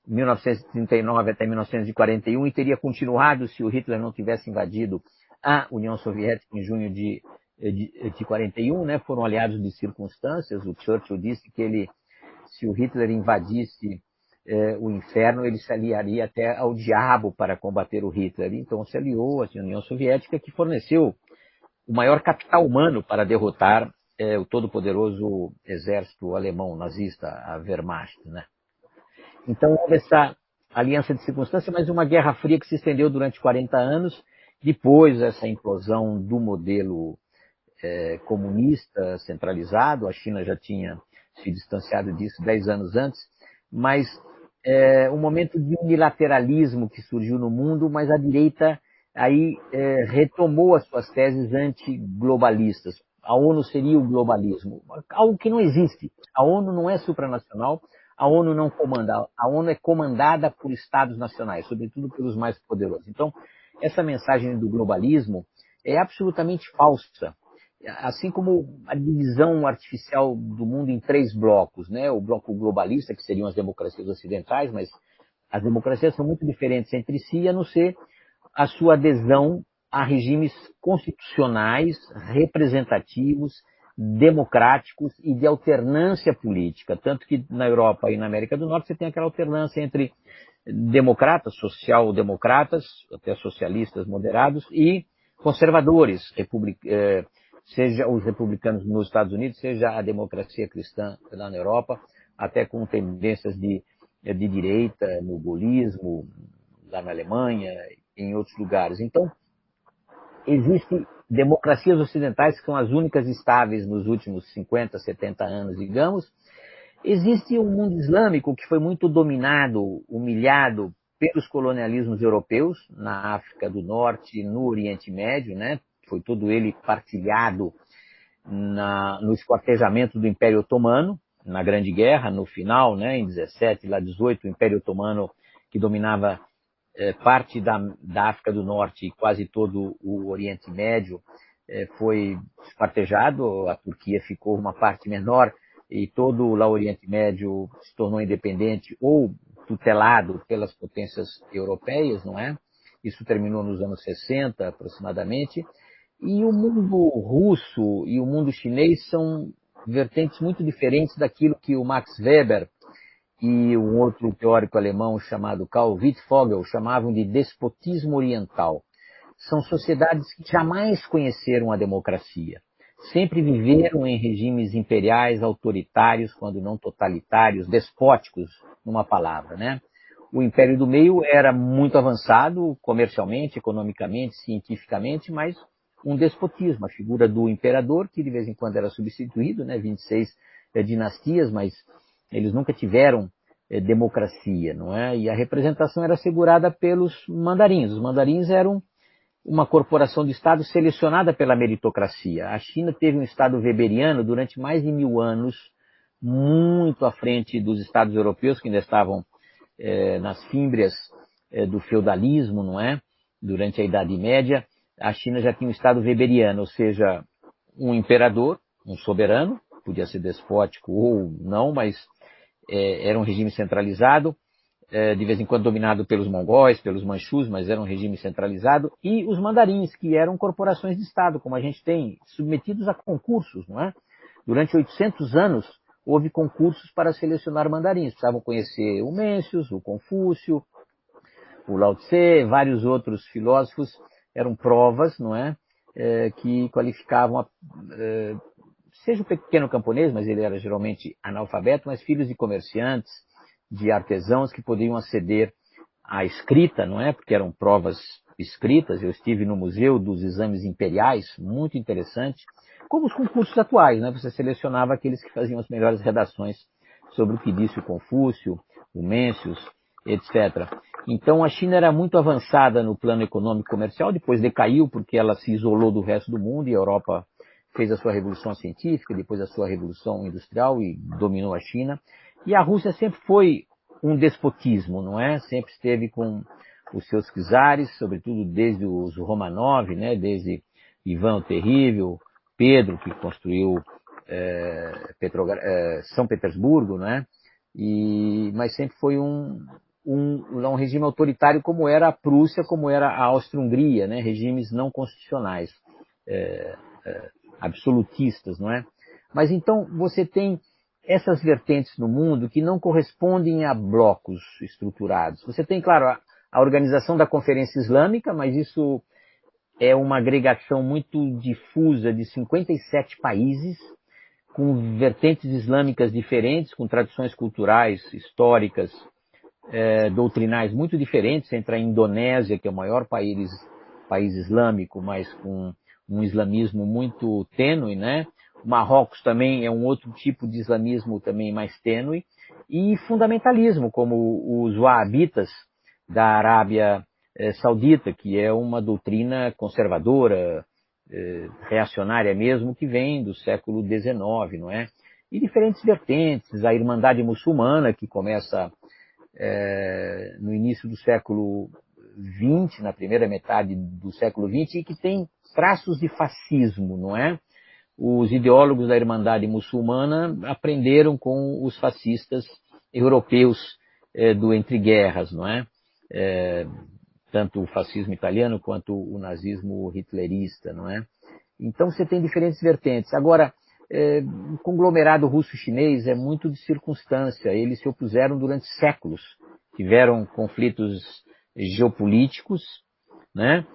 1939 até 1941 e teria continuado se o Hitler não tivesse invadido a União Soviética em junho de 41, né? Foram aliados de circunstâncias. O Churchill disse que se o Hitler invadisse o inferno, ele se aliaria até ao diabo para combater o Hitler. Então se aliou à União Soviética, que forneceu o maior capital humano para derrotar o todo-poderoso exército alemão nazista, a Wehrmacht, né? Então houve essa aliança de circunstância, mas uma guerra fria que se estendeu durante 40 anos, depois essa implosão do modelo comunista centralizado. A China já tinha se distanciado disso 10 anos antes, mas um momento de unilateralismo que surgiu no mundo, mas a direita aí retomou as suas teses antiglobalistas. A ONU seria o globalismo, algo que não existe. A ONU não é supranacional, a ONU não comanda, a ONU é comandada por estados nacionais, sobretudo pelos mais poderosos. Então, essa mensagem do globalismo é absolutamente falsa. Assim como a divisão artificial do mundo em 3 blocos, né? O bloco globalista, que seriam as democracias ocidentais, mas as democracias são muito diferentes entre si, a não ser a sua adesão a regimes constitucionais, representativos, democráticos e de alternância política. Tanto que na Europa e na América do Norte você tem aquela alternância entre democratas, social-democratas, até socialistas moderados, e conservadores, seja os republicanos nos Estados Unidos, seja a democracia cristã lá na Europa, até com tendências de direita, no gaullismo, lá na Alemanha, em outros lugares. Então, existem democracias ocidentais que são as únicas estáveis nos últimos 50, 70 anos, digamos. Existe um mundo islâmico que foi muito dominado, humilhado pelos colonialismos europeus, na África do Norte, no Oriente Médio, né? Foi todo ele partilhado no esquartejamento do Império Otomano, na Grande Guerra, no final, né? Em 17, lá 18, o Império Otomano, que dominava parte da África do Norte e quase todo o Oriente Médio, foi esquartejado. A Turquia ficou uma parte menor e todo o Oriente Médio se tornou independente ou tutelado pelas potências europeias, não é? Isso terminou nos anos 60, aproximadamente. E o mundo russo e o mundo chinês são vertentes muito diferentes daquilo que o Max Weber e um outro teórico alemão chamado Karl Wittfogel chamavam de despotismo oriental. São sociedades que jamais conheceram a democracia. Sempre viveram em regimes imperiais, autoritários, quando não totalitários, despóticos, numa palavra, né? O Império do Meio era muito avançado, comercialmente, economicamente, cientificamente, mas um despotismo, a figura do imperador, que de vez em quando era substituído, né? 26 dinastias, mas eles nunca tiveram democracia, não é? E a representação era assegurada pelos mandarins. Os mandarins eram uma corporação de Estado selecionada pela meritocracia. A China teve um Estado weberiano durante mais de 1000 anos, muito à frente dos Estados europeus, que ainda estavam nas fímbrias do feudalismo, não é? Durante a Idade Média, a China já tinha um Estado weberiano, ou seja, um imperador, um soberano, podia ser despótico ou não, mas era um regime centralizado, de vez em quando dominado pelos mongóis, pelos manchus, mas era um regime centralizado, e os mandarins, que eram corporações de Estado, como a gente tem, submetidos a concursos, não é? Durante 800 anos, houve concursos para selecionar mandarins. Precisavam conhecer o Mencius, o Confúcio, o Lao Tse, vários outros filósofos. Eram provas, não é? Que qualificavam seja o pequeno camponês, mas ele era geralmente analfabeto, mas filhos de comerciantes, de artesãos que podiam aceder à escrita, não é? Porque eram provas escritas. Eu estive no Museu dos Exames Imperiais, muito interessante, como os concursos atuais, né? Você selecionava aqueles que faziam as melhores redações sobre o que disse o Confúcio, o Mencius, etc. Então a China era muito avançada no plano econômico comercial, depois decaiu porque ela se isolou do resto do mundo e a Europa fez a sua revolução científica, depois a sua revolução industrial e dominou a China. E a Rússia sempre foi um despotismo, não é? Sempre esteve com os seus czares, sobretudo desde os Romanov, né? Desde Ivan o Terrível, Pedro, que construiu São Petersburgo, né? Mas sempre foi um regime autoritário como era a Prússia, como era a Áustria-Hungria, né? Regimes não constitucionais, absolutistas, não é? Mas então você tem essas vertentes no mundo que não correspondem a blocos estruturados. Você tem, claro, a organização da Conferência Islâmica, mas isso é uma agregação muito difusa de 57 países, com vertentes islâmicas diferentes, com tradições culturais, históricas, doutrinais muito diferentes entre a Indonésia, que é o maior país islâmico, mas com um islamismo muito tênue, né? Marrocos também é um outro tipo de islamismo também mais tênue, e fundamentalismo, como os wahhabitas da Arábia Saudita, que é uma doutrina conservadora, reacionária mesmo, que vem do século XIX, não é? E diferentes vertentes, a Irmandade Muçulmana, que começa no início do século XX, na primeira metade do século XX, e que tem traços de fascismo, não é? Os ideólogos da Irmandade Muçulmana aprenderam com os fascistas europeus do entreguerras, não é? Tanto o fascismo italiano quanto o nazismo hitlerista, não é? Então você tem diferentes vertentes. Agora, o conglomerado russo-chinês é muito de circunstância. Eles se opuseram durante séculos. Tiveram conflitos geopolíticos, né?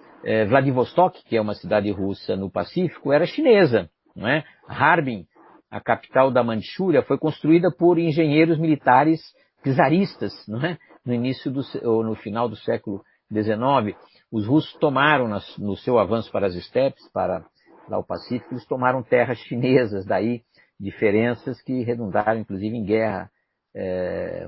Vladivostok, que é uma cidade russa no Pacífico, era chinesa, não é? Harbin, a capital da Manchúria, foi construída por engenheiros militares czaristas, não é? No final do século XIX. Os russos tomaram, no seu avanço para as estepes, para lá o Pacífico, eles tomaram terras chinesas, daí diferenças que redundaram inclusive em guerra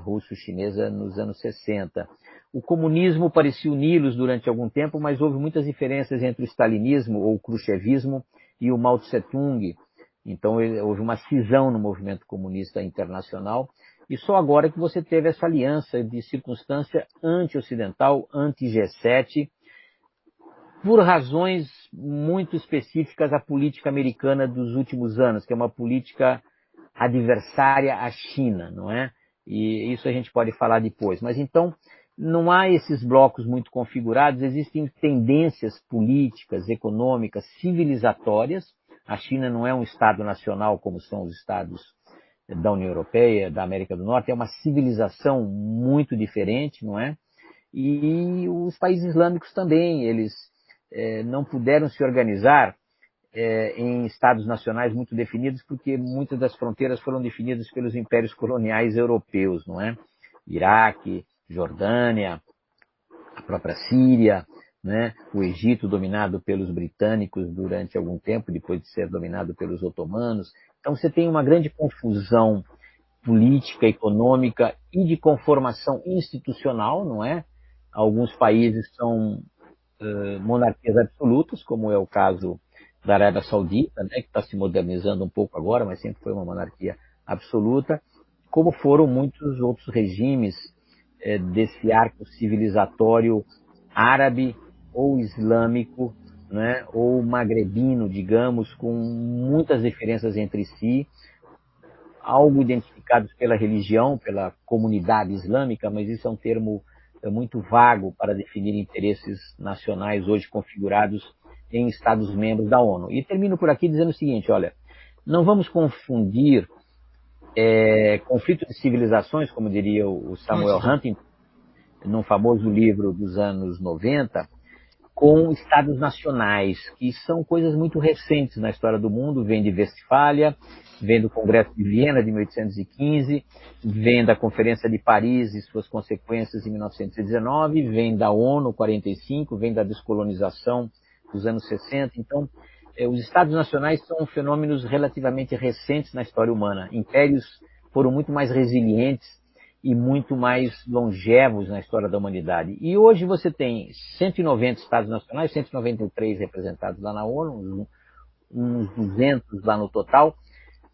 russo-chinesa nos anos 60. O comunismo parecia uni-los durante algum tempo, mas houve muitas diferenças entre o stalinismo ou o khrushchevismo e o Mao Tse-tung. Então houve uma cisão no movimento comunista internacional, e só agora que você teve essa aliança de circunstância anti-ocidental, anti-G7, por razões muito específicas à política americana dos últimos anos, que é uma política adversária à China, não é? E isso a gente pode falar depois. Mas então, não há esses blocos muito configurados, existem tendências políticas, econômicas, civilizatórias. A China não é um Estado nacional como são os Estados da União Europeia, da América do Norte, é uma civilização muito diferente, não é? E os países islâmicos também, eles não puderam se organizar em estados nacionais muito definidos, porque muitas das fronteiras foram definidas pelos impérios coloniais europeus, não é? Iraque, Jordânia, a própria Síria, né? O Egito dominado pelos britânicos durante algum tempo, depois de ser dominado pelos otomanos. Então você tem uma grande confusão política, econômica e de conformação institucional, não é? Alguns países são monarquias absolutas, como é o caso da Arábia Saudita, né, que está se modernizando um pouco agora, mas sempre foi uma monarquia absoluta, como foram muitos outros regimes desse arco civilizatório árabe ou islâmico, né, ou magrebino, digamos, com muitas diferenças entre si, algo identificados pela religião, pela comunidade islâmica, mas isso é um termo muito vago para definir interesses nacionais hoje configurados em Estados-membros da ONU. E termino por aqui dizendo o seguinte, olha, não vamos confundir conflito de civilizações, como diria o Samuel Huntington, num famoso livro dos anos 90, com estados nacionais, que são coisas muito recentes na história do mundo, vem de Westfália, vem do Congresso de Viena de 1815, vem da Conferência de Paris e suas consequências em 1919, vem da ONU 45, vem da descolonização dos anos 60. Então, os estados nacionais são fenômenos relativamente recentes na história humana. Impérios foram muito mais resilientes e muito mais longevos na história da humanidade. E hoje você tem 190 estados nacionais, 193 representados lá na ONU, uns 200 lá no total,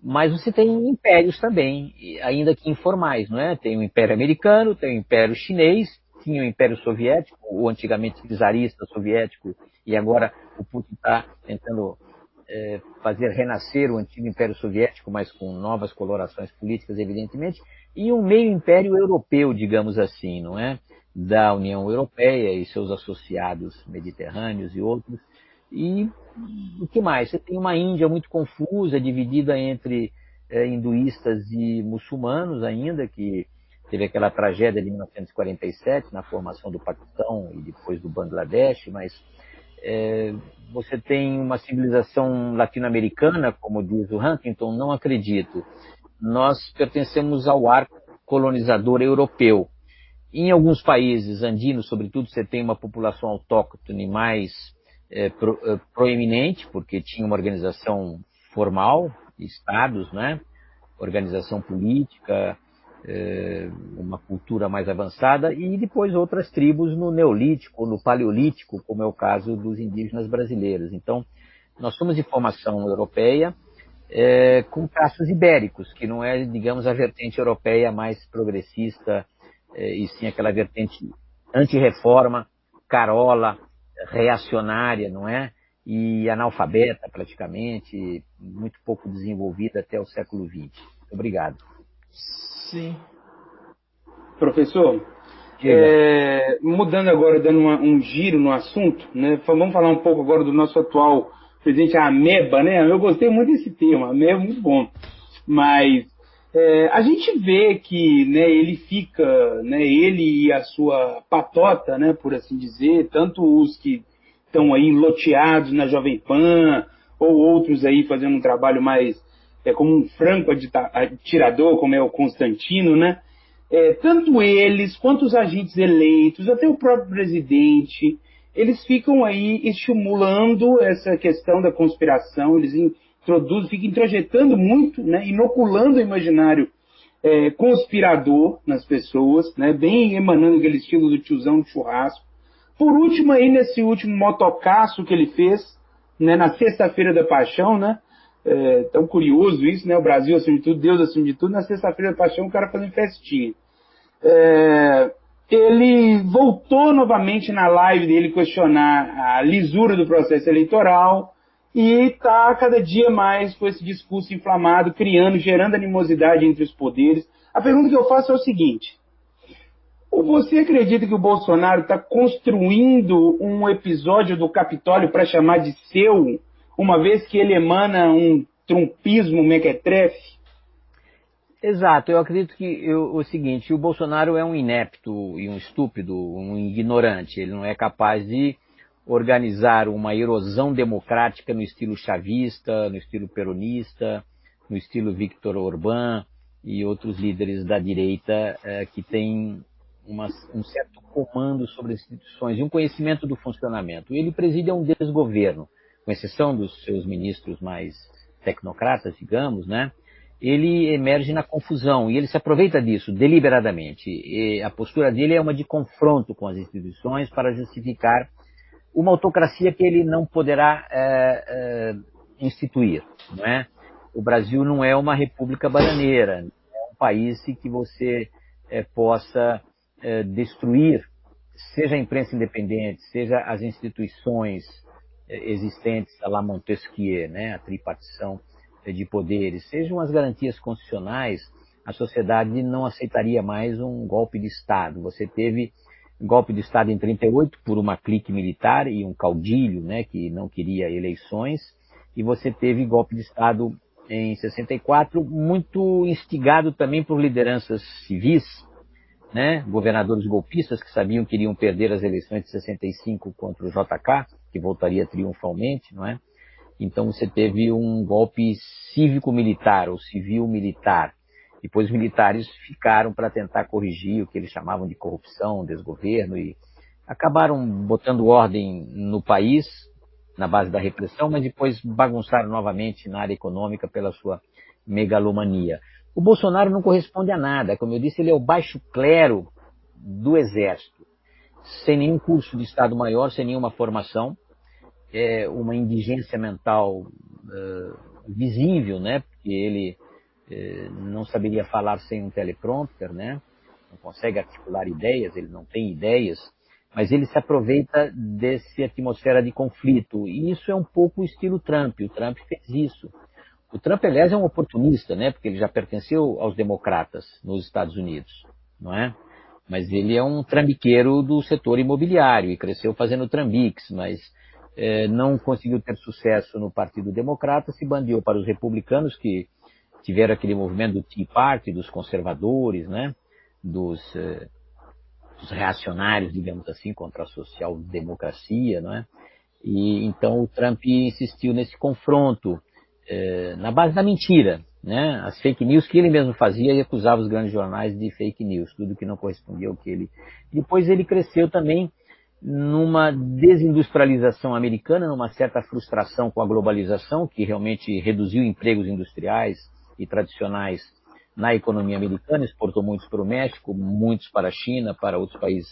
mas você tem impérios também, ainda que informais, não é? Tem o Império Americano, tem o Império Chinês, tinha o Império Soviético, ou antigamente czarista soviético, e agora o Putin está tentando fazer renascer o antigo Império Soviético, mas com novas colorações políticas, evidentemente, e um meio império europeu, digamos assim, não é? Da União Europeia e seus associados mediterrâneos e outros. E o que mais? Você tem uma Índia muito confusa, dividida entre hinduístas e muçulmanos ainda, que teve aquela tragédia de 1947, na formação do Paquistão e depois do Bangladesh, mas você tem uma civilização latino-americana, como diz o Huntington, não acredito. Nós pertencemos ao arco colonizador europeu. Em alguns países andinos, sobretudo, você tem uma população autóctone mais proeminente, porque tinha uma organização formal, estados, né? Organização política, uma cultura mais avançada, e depois outras tribos no Neolítico, no Paleolítico, como é o caso dos indígenas brasileiros. Então, nós somos de formação europeia, com traços ibéricos, que não é, digamos, a vertente europeia mais progressista, e sim aquela vertente anti-reforma, carola, reacionária, não é? E analfabeta, praticamente, muito pouco desenvolvida até o século XX. Obrigado. Sim. Professor, mudando agora, dando um giro no assunto, né? Vamos falar um pouco agora do nosso atual presidente, a ameba, né? Eu gostei muito desse termo, ameba é muito bom. Mas a gente vê que, né, ele fica, né, ele e a sua patota, né, por assim dizer, tanto os que estão aí loteados na Jovem Pan, ou outros aí fazendo um trabalho mais como um franco atirador, como é o Constantino, né? Tanto eles, quanto os agentes eleitos, até o próprio presidente, eles ficam aí estimulando essa questão da conspiração, eles ficam introjetando muito, né? Inoculando o imaginário conspirador nas pessoas, né? Bem emanando aquele estilo do tiozão do churrasco. Por último, aí nesse último motocaço que ele fez, né, na Sexta-feira da Paixão, né? Tão curioso isso, né? O Brasil acima de tudo, Deus acima de tudo. Na Sexta-feira da Paixão, o cara fazendo festinha. Ele voltou novamente na live dele questionar a lisura do processo eleitoral e está cada dia mais com esse discurso inflamado, gerando animosidade entre os poderes. A pergunta que eu faço é o seguinte: você acredita que o Bolsonaro está construindo um episódio do Capitólio para chamar de seu, uma vez que ele emana um trumpismo mequetrefe? Exato, eu acredito que o seguinte, o Bolsonaro é um inepto e um estúpido, um ignorante, ele não é capaz de organizar uma erosão democrática no estilo chavista, no estilo peronista, no estilo Viktor Orbán e outros líderes da direita que têm um certo comando sobre as instituições e um conhecimento do funcionamento. Ele preside um desgoverno, com exceção dos seus ministros mais tecnocratas, digamos, né? Ele emerge na confusão e ele se aproveita disso deliberadamente. E a postura dele é uma de confronto com as instituições para justificar uma autocracia que ele não poderá instituir, não é? O Brasil não é uma república bananeira, é um país que você possa destruir, seja a imprensa independente, seja as instituições existentes, a la Montesquieu, né, a tripartição de poderes, sejam as garantias constitucionais, a sociedade não aceitaria mais um golpe de Estado. Você teve golpe de Estado em 38 por uma clique militar e um caudilho, né, que não queria eleições, e você teve golpe de Estado em 64, muito instigado também por lideranças civis, né? Governadores golpistas que sabiam que iriam perder as eleições de 65 contra o JK, que voltaria triunfalmente, não é? Então você teve um golpe cívico-militar, ou civil-militar. Depois os militares ficaram para tentar corrigir o que eles chamavam de corrupção, desgoverno, e acabaram botando ordem no país, na base da repressão, mas depois bagunçaram novamente na área econômica pela sua megalomania. O Bolsonaro não corresponde a nada. Como eu disse, ele é o baixo clero do Exército, sem nenhum curso de Estado-Maior, sem nenhuma formação, uma indigência mental visível, né? Porque ele não saberia falar sem um teleprompter, né? Não consegue articular ideias, ele não tem ideias, mas ele se aproveita dessa atmosfera de conflito, e isso é um pouco o estilo Trump. O Trump fez isso. O Trump, aliás, é um oportunista, né? Porque ele já pertenceu aos democratas nos Estados Unidos, não é? Mas ele é um trambiqueiro do setor imobiliário e cresceu fazendo trambiques, mas não conseguiu ter sucesso no Partido Democrata, se bandeou para os republicanos, que tiveram aquele movimento do Tea Party, dos conservadores, né? Dos reacionários, digamos assim, contra a social-democracia, não é? E então o Trump insistiu nesse confronto na base da mentira, né? As fake news que ele mesmo fazia, e acusava os grandes jornais de fake news, tudo que não correspondia ao que ele... Depois ele cresceu também numa desindustrialização americana, numa certa frustração com a globalização, que realmente reduziu empregos industriais e tradicionais na economia americana, exportou muitos para o México, muitos para a China, para outros países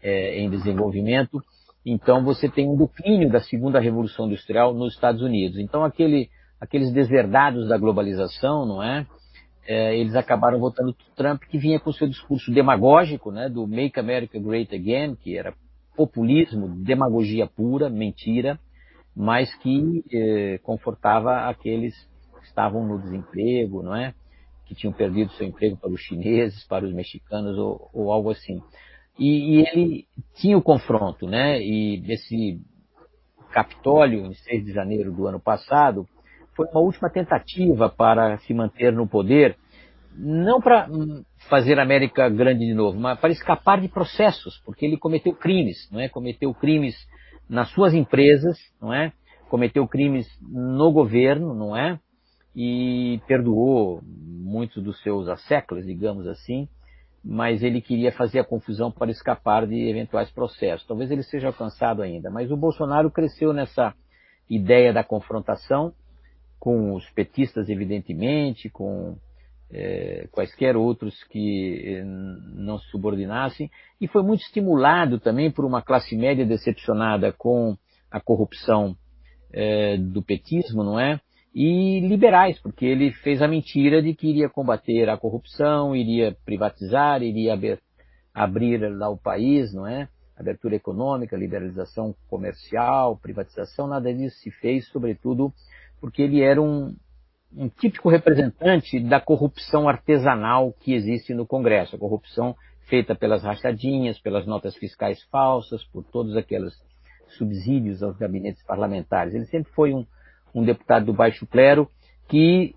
em desenvolvimento. Então você tem um declínio da segunda revolução industrial nos Estados Unidos. Então aqueles desverdados da globalização, não é? Eles acabaram votando Trump, que vinha com seu discurso demagógico, né, do Make America Great Again, que era populismo, demagogia pura, mentira, mas que confortava aqueles que estavam no desemprego, não é? Que tinham perdido seu emprego para os chineses, para os mexicanos ou algo assim. E ele tinha o confronto, né? E esse Capitólio, em 6 de janeiro do ano passado, foi uma última tentativa para se manter no poder, não para fazer a América grande de novo, mas para escapar de processos, porque ele cometeu crimes, não é? Cometeu crimes nas suas empresas, não é? Cometeu crimes no governo, não é? E perdoou muitos dos seus asseclas, digamos assim, mas ele queria fazer a confusão para escapar de eventuais processos. Talvez ele seja alcançado ainda, mas o Bolsonaro cresceu nessa ideia da confrontação com os petistas, evidentemente, com quaisquer outros que não se subordinassem, e foi muito estimulado também por uma classe média decepcionada com a corrupção do petismo, não é? E liberais, porque ele fez a mentira de que iria combater a corrupção, iria privatizar, iria abrir lá o país, não é? Abertura econômica, liberalização comercial, privatização, nada disso se fez, sobretudo porque ele era um típico representante da corrupção artesanal que existe no Congresso, a corrupção feita pelas rachadinhas, pelas notas fiscais falsas, por todos aqueles subsídios aos gabinetes parlamentares. Ele sempre foi um deputado do baixo clero que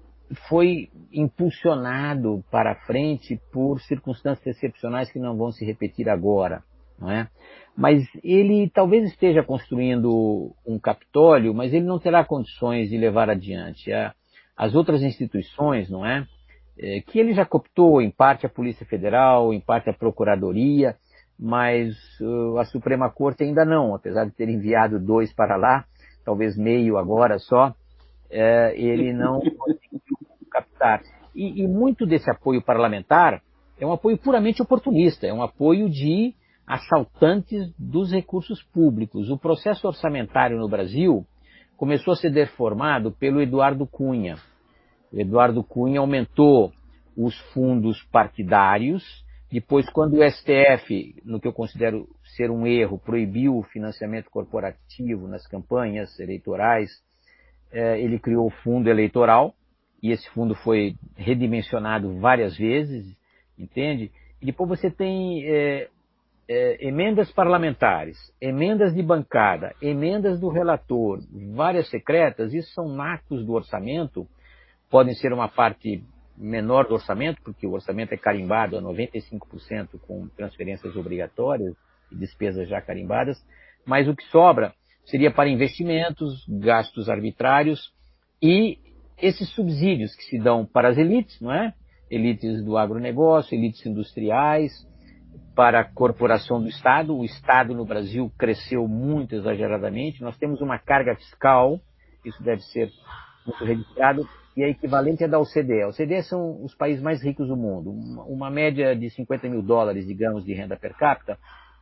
foi impulsionado para frente por circunstâncias excepcionais que não vão se repetir agora, não é? Mas ele talvez esteja construindo um Capitólio, mas ele não terá condições de levar adiante as outras instituições, não é? Que ele já cooptou, em parte a Polícia Federal, em parte a Procuradoria, mas a Suprema Corte ainda não, apesar de ter enviado 2 para lá, talvez meio agora só, ele não conseguiu captar. E muito desse apoio parlamentar é um apoio puramente oportunista, é um apoio de assaltantes dos recursos públicos. O processo orçamentário no Brasil começou a ser deformado pelo Eduardo Cunha. O Eduardo Cunha aumentou os fundos partidários. Depois, quando o STF, no que eu considero ser um erro, proibiu o financiamento corporativo nas campanhas eleitorais, ele criou o fundo eleitoral, e esse fundo foi redimensionado várias vezes, entende? E depois você tem emendas parlamentares, emendas de bancada, emendas do relator, várias secretas. Isso são marcos do orçamento, podem ser uma parte menor do orçamento, porque o orçamento é carimbado a 95% com transferências obrigatórias e despesas já carimbadas, mas o que sobra seria para investimentos, gastos arbitrários e esses subsídios que se dão para as elites, não é? Elites do agronegócio, elites industriais, para a corporação do Estado. O Estado no Brasil cresceu muito exageradamente. Nós temos uma carga fiscal, isso deve ser muito registrado, e é equivalente à da OCDE. A OCDE são os países mais ricos do mundo. Uma média de 50 mil dólares, digamos, de renda per capita,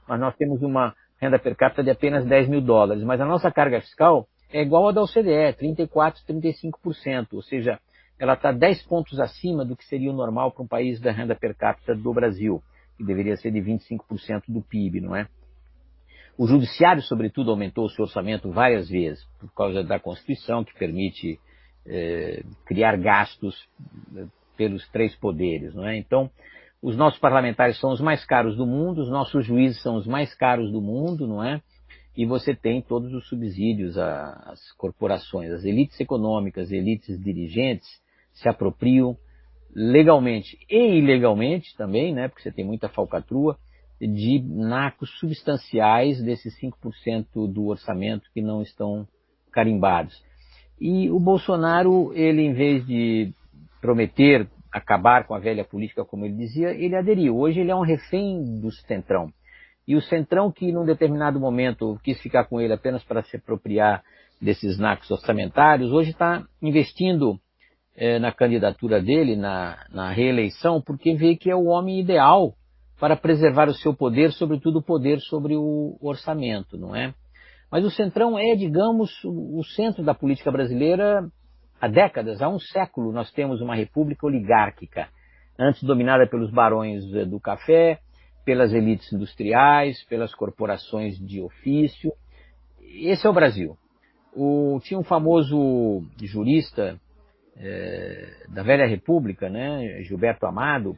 mas nós temos uma renda per capita de apenas 10 mil dólares. Mas a nossa carga fiscal é igual à da OCDE, 34%, 35%, ou seja, ela está 10 pontos acima do que seria o normal para um país da renda per capita do Brasil, que deveria ser de 25% do PIB, não é? O judiciário, sobretudo, aumentou o seu orçamento várias vezes, por causa da Constituição, que permite criar gastos pelos três poderes, não é? Então, os nossos parlamentares são os mais caros do mundo, os nossos juízes são os mais caros do mundo, não é? E você tem todos os subsídios às corporações, as elites econômicas, elites dirigentes se apropriam legalmente e ilegalmente também, né? Porque você tem muita falcatrua, de nacos substanciais desses 5% do orçamento que não estão carimbados. E o Bolsonaro, ele, em vez de prometer acabar com a velha política, como ele dizia, ele aderiu. Hoje ele é um refém do Centrão. E o Centrão, que num determinado momento quis ficar com ele apenas para se apropriar desses nacos orçamentários, hoje está investindo na candidatura dele, na reeleição, porque vê que é o homem ideal para preservar o seu poder, sobretudo o poder sobre o orçamento, não é? Mas o Centrão é, digamos, o centro da política brasileira há décadas, há um século. Nós temos uma república oligárquica, antes dominada pelos barões do café, pelas elites industriais, pelas corporações de ofício. Esse é o Brasil. Tinha um famoso jurista da Velha República, né, Gilberto Amado,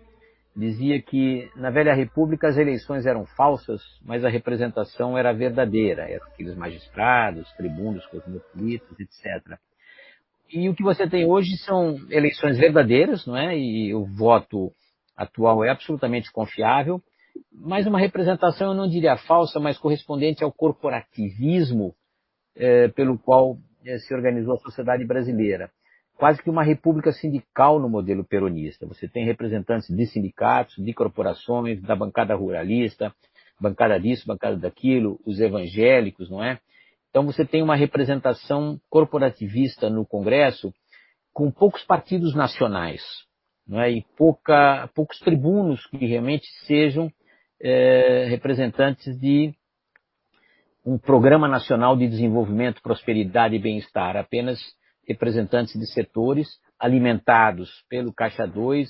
dizia que na Velha República as eleições eram falsas, mas a representação era verdadeira. Eram aqueles magistrados, tribunos, cosmopolitas, etc. E o que você tem hoje são eleições verdadeiras, não é? E o voto atual é absolutamente confiável, mas uma representação, eu não diria falsa, mas correspondente ao corporativismo pelo qual se organizou a sociedade brasileira. Quase que uma república sindical no modelo peronista. Você tem representantes de sindicatos, de corporações, da bancada ruralista, bancada disso, bancada daquilo, os evangélicos, não é? Então você tem uma representação corporativista no Congresso com poucos partidos nacionais, não é? E poucos tribunos que realmente sejam representantes de um programa nacional de desenvolvimento, prosperidade e bem-estar, apenas representantes de setores alimentados pelo Caixa 2.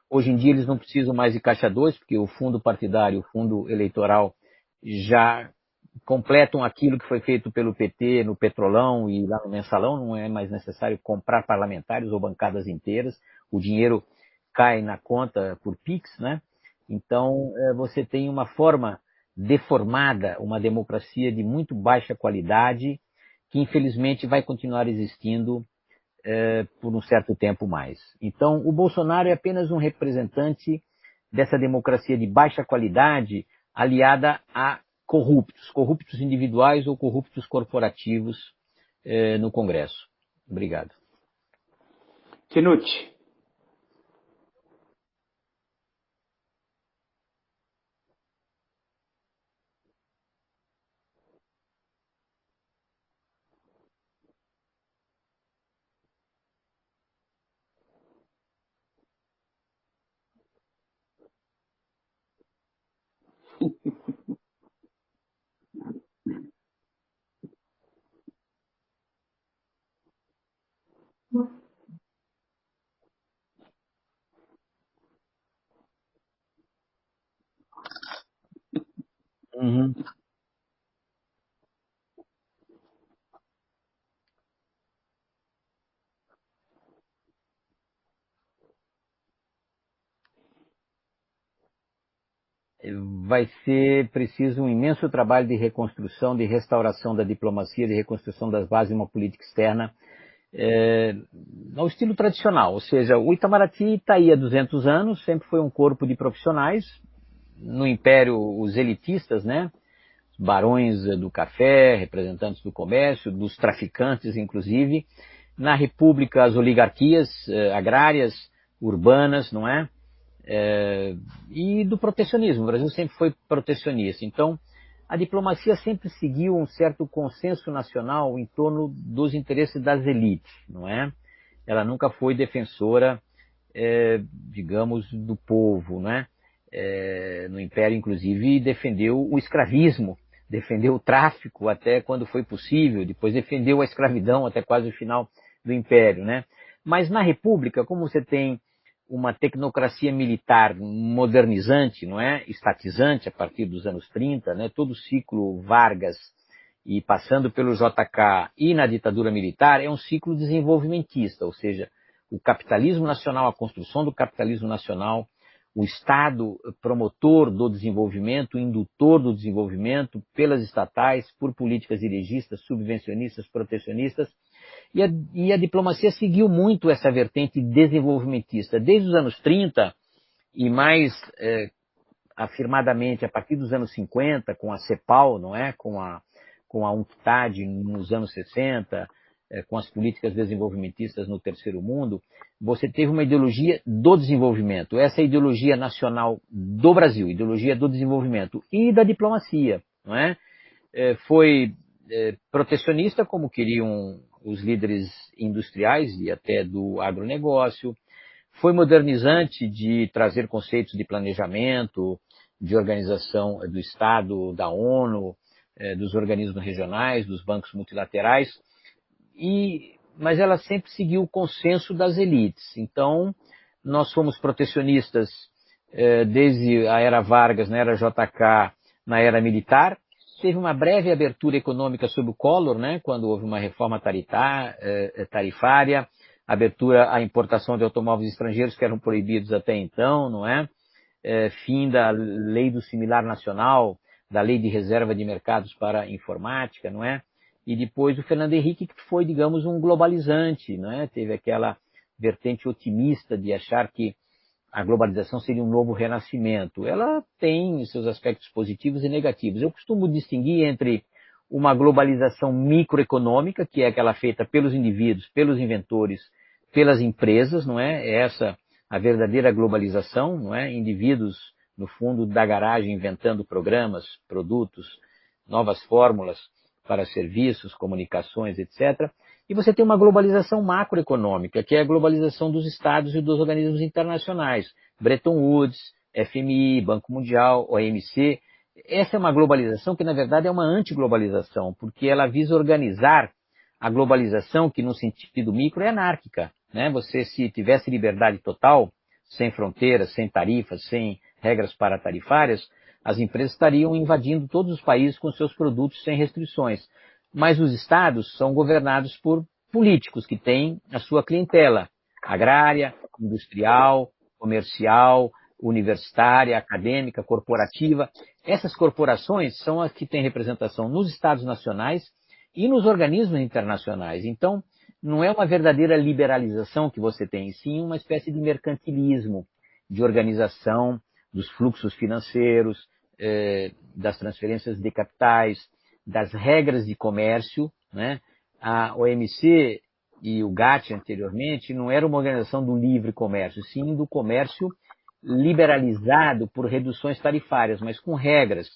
Hoje em dia eles não precisam mais de Caixa 2, porque o fundo partidário, o fundo eleitoral, já completam aquilo que foi feito pelo PT no Petrolão e lá no Mensalão. Não é mais necessário comprar parlamentares ou bancadas inteiras. O dinheiro cai na conta por Pix, né? Então você tem uma forma deformada, uma democracia de muito baixa qualidade, que infelizmente vai continuar existindo por um certo tempo mais. Então, o Bolsonaro é apenas um representante dessa democracia de baixa qualidade aliada a corruptos individuais ou corruptos corporativos no Congresso. Obrigado. Knut. Uhum. Vai ser preciso um imenso trabalho de reconstrução, de restauração da diplomacia, de reconstrução das bases de uma política externa ao estilo tradicional, ou seja, o Itamaraty está aí há 200 anos, sempre foi um corpo de profissionais. No Império, os elitistas, né? Barões do café, representantes do comércio, dos traficantes, inclusive. Na República, as oligarquias agrárias, urbanas, não é? E do protecionismo. O Brasil sempre foi protecionista. Então, a diplomacia sempre seguiu um certo consenso nacional em torno dos interesses das elites, não é? Ela nunca foi defensora, digamos, do povo, não é? No Império, inclusive, defendeu o escravismo, defendeu o tráfico até quando foi possível, depois defendeu a escravidão até quase o final do Império, né? Mas na República, como você tem uma tecnocracia militar modernizante, não é? Estatizante a partir dos anos 30, né? Todo o ciclo Vargas e passando pelo JK e na ditadura militar é um ciclo desenvolvimentista, ou seja, o capitalismo nacional, a construção do capitalismo nacional, o Estado promotor do desenvolvimento, indutor do desenvolvimento pelas estatais, por políticas dirigistas, subvencionistas, protecionistas, e a diplomacia seguiu muito essa vertente desenvolvimentista. Desde os anos 30 e mais afirmadamente a partir dos anos 50, com a CEPAL, não é? Com a UNCTAD nos anos 60, com as políticas desenvolvimentistas no terceiro mundo, você teve uma ideologia do desenvolvimento. Essa é a ideologia nacional do Brasil, ideologia do desenvolvimento e da diplomacia, não é? Foi protecionista, como queriam os líderes industriais e até do agronegócio. Foi modernizante de trazer conceitos de planejamento, de organização do Estado, da ONU, dos organismos regionais, dos bancos multilaterais, mas ela sempre seguiu o consenso das elites. Então, nós fomos protecionistas desde a era Vargas, na era JK, na era militar. Teve uma breve abertura econômica sob o Collor, né, quando houve uma reforma tarifária, abertura à importação de automóveis estrangeiros que eram proibidos até então, não é? Fim da lei do similar nacional, da lei de reserva de mercados para a informática, não é? E depois o Fernando Henrique, que foi, digamos, um globalizante, não é? Teve aquela vertente otimista de achar que a globalização seria um novo renascimento. Ela tem seus aspectos positivos e negativos. Eu costumo distinguir entre uma globalização microeconômica, que é aquela feita pelos indivíduos, pelos inventores, pelas empresas, não é? Essa a verdadeira globalização, não é? Indivíduos no fundo da garagem inventando programas, produtos, novas fórmulas para serviços, comunicações, etc. E você tem uma globalização macroeconômica, que é a globalização dos Estados e dos organismos internacionais. Bretton Woods, FMI, Banco Mundial, OMC. Essa é uma globalização que, na verdade, é uma antiglobalização, porque ela visa organizar a globalização, que no sentido micro é anárquica, né? Você, se tivesse liberdade total, sem fronteiras, sem tarifas, sem regras paratarifárias, as empresas estariam invadindo todos os países com seus produtos sem restrições. Mas os estados são governados por políticos que têm a sua clientela agrária, industrial, comercial, universitária, acadêmica, corporativa. Essas corporações são as que têm representação nos estados nacionais e nos organismos internacionais. Então, não é uma verdadeira liberalização que você tem, sim uma espécie de mercantilismo, de organização dos fluxos financeiros, das transferências de capitais, das regras de comércio, né? A OMC e o GATT anteriormente não era uma organização do livre comércio, sim do comércio liberalizado por reduções tarifárias, mas com regras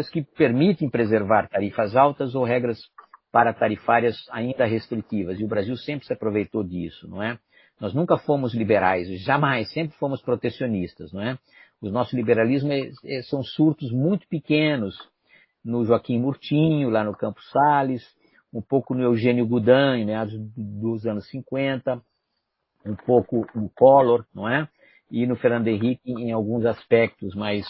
que permitem preservar tarifas altas ou regras paratarifárias ainda restritivas. E o Brasil sempre se aproveitou disso, não é? Nós nunca fomos liberais, jamais, sempre fomos protecionistas, não é? O nosso liberalismo são surtos muito pequenos, no Joaquim Murtinho, lá no Campos Sales, um pouco no Eugênio Goudin, em meados dos anos 50, um pouco no Collor, não é? E no Fernando Henrique em alguns aspectos, mas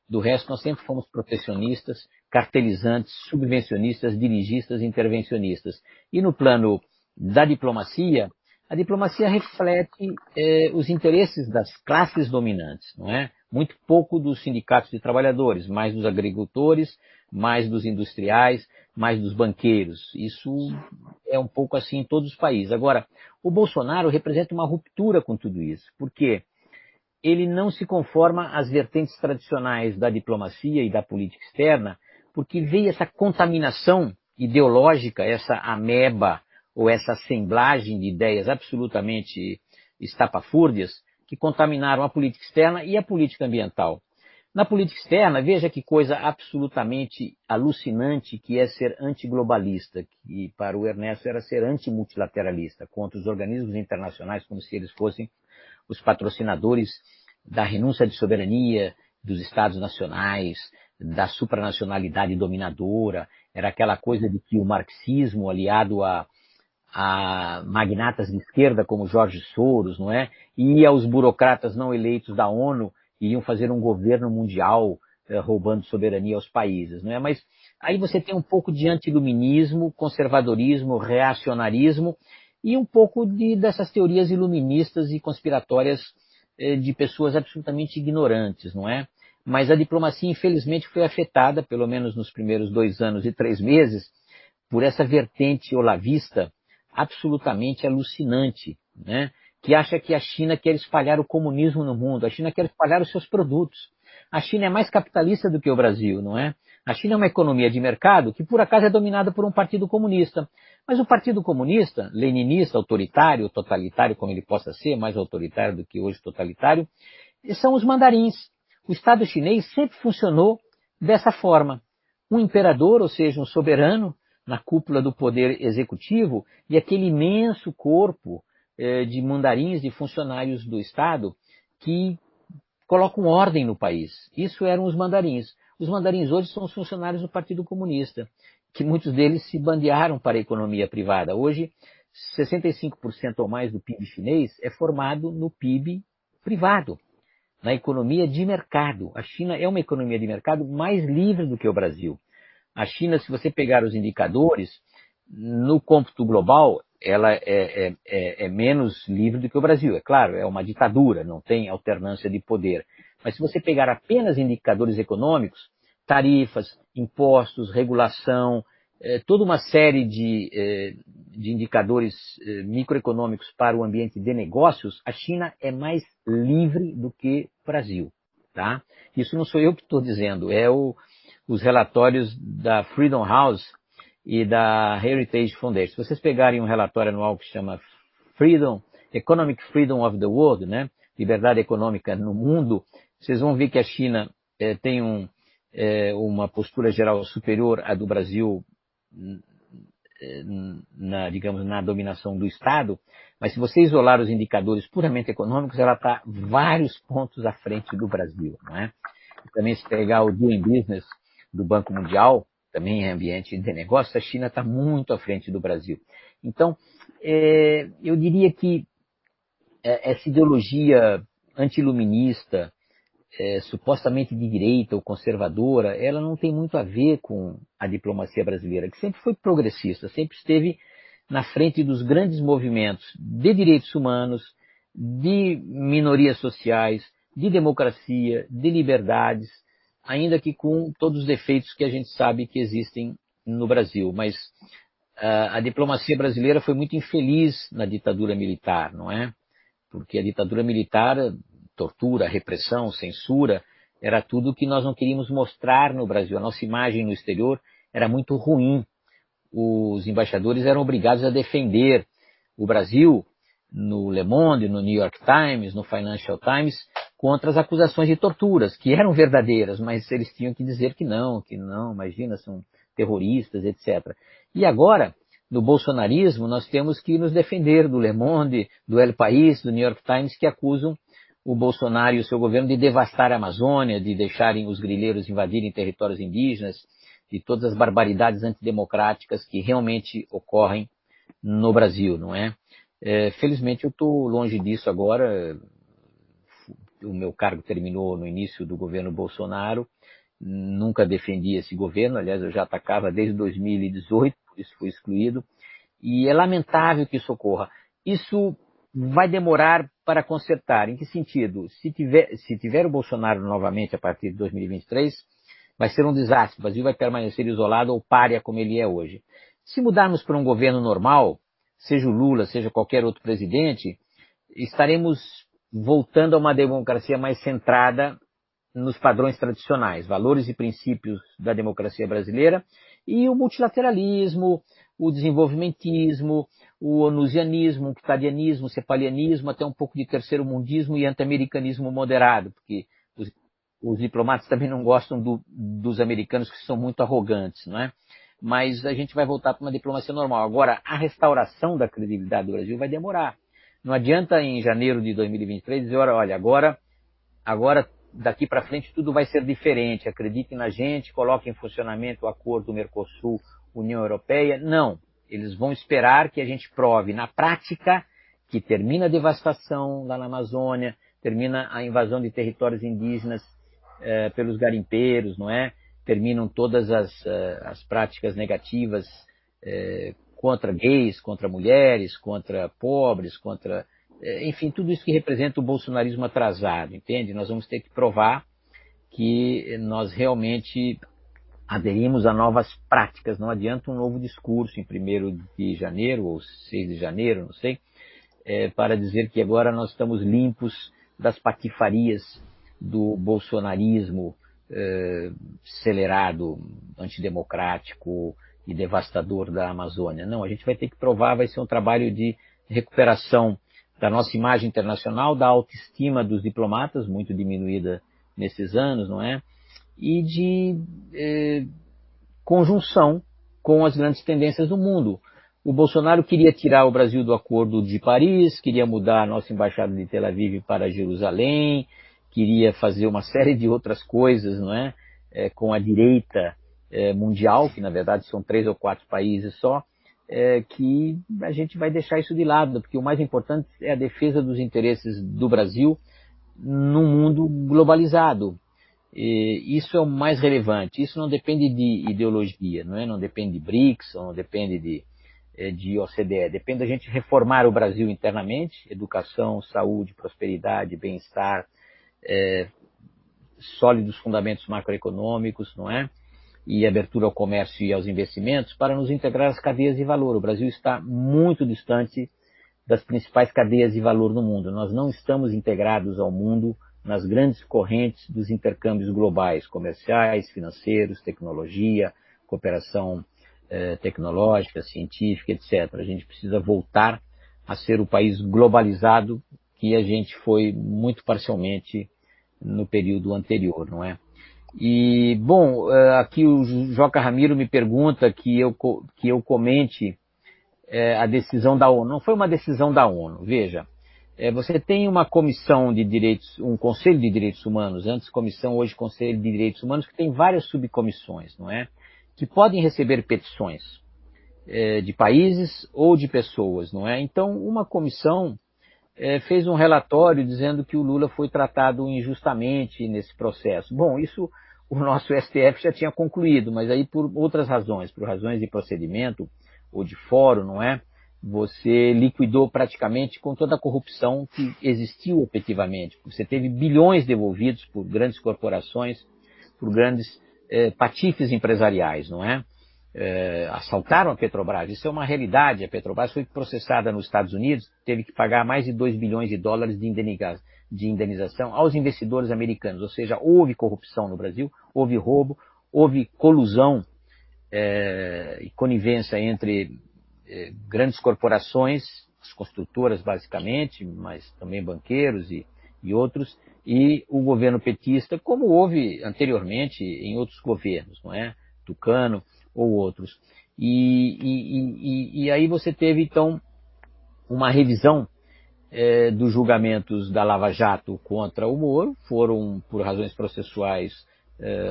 do resto nós sempre fomos protecionistas, cartelizantes, subvencionistas, dirigistas, intervencionistas. E no plano da diplomacia, a diplomacia reflete os interesses das classes dominantes, não é? Muito pouco dos sindicatos de trabalhadores, mais dos agricultores, mais dos industriais, mais dos banqueiros. Isso é um pouco assim em todos os países. Agora, o Bolsonaro representa uma ruptura com tudo isso, porque ele não se conforma às vertentes tradicionais da diplomacia e da política externa, porque veio essa contaminação ideológica, essa ameba ou essa assemblagem de ideias absolutamente estapafúrdias que contaminaram a política externa e a política ambiental. Na política externa, veja que coisa absolutamente alucinante que é ser antiglobalista, que para o Ernesto era ser antimultilateralista, contra os organismos internacionais como se eles fossem os patrocinadores da renúncia de soberania dos Estados nacionais, da supranacionalidade dominadora, era aquela coisa de que o marxismo aliado a magnatas de esquerda como Jorge Soros, não é? E aos burocratas não eleitos da ONU iam fazer um governo mundial roubando soberania aos países, não é? Mas aí você tem um pouco de antiluminismo, conservadorismo, reacionarismo e um pouco dessas teorias iluministas e conspiratórias de pessoas absolutamente ignorantes, não é? Mas a diplomacia, infelizmente, foi afetada, pelo menos nos primeiros 2 anos e 3 meses, por essa vertente olavista absolutamente alucinante, né? Que acha que a China quer espalhar o comunismo no mundo, a China quer espalhar os seus produtos. A China é mais capitalista do que o Brasil, não é? A China é uma economia de mercado que, por acaso, é dominada por um partido comunista. Mas o partido comunista, leninista, autoritário, totalitário, como ele possa ser, mais autoritário do que hoje totalitário, são os mandarins. O Estado chinês sempre funcionou dessa forma. Um imperador, ou seja, um soberano, na cúpula do poder executivo, e aquele imenso corpo de mandarins, de funcionários do Estado, que colocam ordem no país. Isso eram os mandarins. Os mandarins hoje são os funcionários do Partido Comunista, que muitos deles se bandearam para a economia privada. Hoje, 65% ou mais do PIB chinês é formado no PIB privado, na economia de mercado. A China é uma economia de mercado mais livre do que o Brasil. A China, se você pegar os indicadores, no cômputo global, ela é menos livre do que o Brasil. É claro, é uma ditadura, não tem alternância de poder. Mas se você pegar apenas indicadores econômicos, tarifas, impostos, regulação, toda uma série de indicadores microeconômicos para o ambiente de negócios, a China é mais livre do que o Brasil. Tá? Isso não sou eu que estou dizendo, os relatórios da Freedom House e da Heritage Foundation. Se vocês pegarem um relatório anual que se chama Economic Freedom of the World, né? Liberdade econômica no mundo, vocês vão ver que a China tem uma postura geral superior à do Brasil digamos, na dominação do Estado, mas se você isolar os indicadores puramente econômicos, ela está vários pontos à frente do Brasil, não é? E também se pegar o Doing Business do Banco Mundial, também é ambiente de negócio, a China está muito à frente do Brasil. Então, eu diria que essa ideologia antiluminista, supostamente de direita ou conservadora, ela não tem muito a ver com a diplomacia brasileira, que sempre foi progressista, sempre esteve na frente dos grandes movimentos de direitos humanos, de minorias sociais, de democracia, de liberdades, ainda que com todos os defeitos que a gente sabe que existem no Brasil. Mas a diplomacia brasileira foi muito infeliz na ditadura militar, não é? Porque a ditadura militar, tortura, repressão, censura, era tudo que nós não queríamos mostrar no Brasil. A nossa imagem no exterior era muito ruim. Os embaixadores eram obrigados a defender o Brasil no Le Monde, no New York Times, no Financial Times, contra as acusações de torturas, que eram verdadeiras, mas eles tinham que dizer que não, imagina, são terroristas, etc. E agora, no bolsonarismo, nós temos que nos defender do Le Monde, do El País, do New York Times, que acusam o Bolsonaro e o seu governo de devastar a Amazônia, de deixarem os grileiros invadirem territórios indígenas, de todas as barbaridades antidemocráticas que realmente ocorrem no Brasil, não é? Felizmente eu estou longe disso agora. O meu cargo terminou no início do governo Bolsonaro, nunca defendi esse governo, aliás eu já atacava desde 2018, por isso fui excluído, e é lamentável que isso ocorra. Isso vai demorar para consertar. Em que sentido? Se tiver o Bolsonaro novamente a partir de 2023, vai ser um desastre. O Brasil vai permanecer isolado ou pária como ele é hoje. Se mudarmos para um governo normal, seja o Lula, seja qualquer outro presidente, estaremos voltando a uma democracia mais centrada nos padrões tradicionais, valores e princípios da democracia brasileira, e o multilateralismo, o desenvolvimentismo, o onusianismo, o quitadianismo, o cepalianismo, até um pouco de terceiro mundismo e anti-americanismo moderado, porque os diplomatas também não gostam dos americanos, que são muito arrogantes, não é? Mas a gente vai voltar para uma diplomacia normal. Agora, a restauração da credibilidade do Brasil vai demorar. Não adianta em janeiro de 2023 dizer, olha, agora daqui para frente tudo vai ser diferente, acreditem na gente, coloquem em funcionamento o acordo Mercosul-União Europeia. Não, eles vão esperar que a gente prove na prática que termina a devastação lá na Amazônia, termina a invasão de territórios indígenas pelos garimpeiros, não é? Terminam todas as práticas negativas contra gays, contra mulheres, contra pobres, contra... enfim, tudo isso que representa o bolsonarismo atrasado, entende? Nós vamos ter que provar que nós realmente aderimos a novas práticas. Não adianta um novo discurso em 1º de janeiro ou 6 de janeiro, não sei, para dizer que agora nós estamos limpos das patifarias do bolsonarismo acelerado, antidemocrático e devastador da Amazônia. Não, a gente vai ter que provar, vai ser um trabalho de recuperação da nossa imagem internacional, da autoestima dos diplomatas, muito diminuída nesses anos, não é? E de conjunção com as grandes tendências do mundo. O Bolsonaro queria tirar o Brasil do Acordo de Paris, queria mudar a nossa embaixada de Tel Aviv para Jerusalém, queria fazer uma série de outras coisas, não é? Com a direita mundial, que na verdade são 3 ou 4 países só, que a gente vai deixar isso de lado, porque o mais importante é a defesa dos interesses do Brasil num mundo globalizado. Isso é o mais relevante. Isso não depende de ideologia, não é? Não depende de BRICS, não depende de OCDE. Depende da gente reformar o Brasil internamente, educação, saúde, prosperidade, bem-estar, sólidos fundamentos macroeconômicos, não é? E abertura ao comércio e aos investimentos para nos integrar às cadeias de valor. O Brasil está muito distante das principais cadeias de valor no mundo. Nós não estamos integrados ao mundo nas grandes correntes dos intercâmbios globais, comerciais, financeiros, tecnologia, cooperação tecnológica, científica, etc. A gente precisa voltar a ser o país globalizado que a gente foi muito parcialmente no período anterior, não é? E, bom, aqui o Joca Ramiro me pergunta que eu comente a decisão da ONU. Não foi uma decisão da ONU, veja. Você tem uma comissão de direitos, um Conselho de Direitos Humanos, antes comissão, hoje Conselho de Direitos Humanos, que tem várias subcomissões, não é? Que podem receber petições de países ou de pessoas, não é? Então, uma comissão fez um relatório dizendo que o Lula foi tratado injustamente nesse processo. Bom, isso o nosso STF já tinha concluído, mas aí por outras razões, por razões de procedimento ou de fórum, não é? Você liquidou praticamente com toda a corrupção que existiu efetivamente. Você teve bilhões devolvidos por grandes corporações, por grandes patifes empresariais, não é? Assaltaram a Petrobras, isso é uma realidade. A Petrobras foi processada nos Estados Unidos, teve que pagar mais de 2 bilhões de dólares de indenização aos investidores americanos, ou seja, houve corrupção no Brasil, houve roubo, houve colusão e conivência entre grandes corporações, as construtoras basicamente, mas também banqueiros e outros, e o governo petista, como houve anteriormente em outros governos, não é? Tucano ou outros. E aí você teve, então, uma revisão dos julgamentos da Lava Jato contra o Moro, foram, por razões processuais,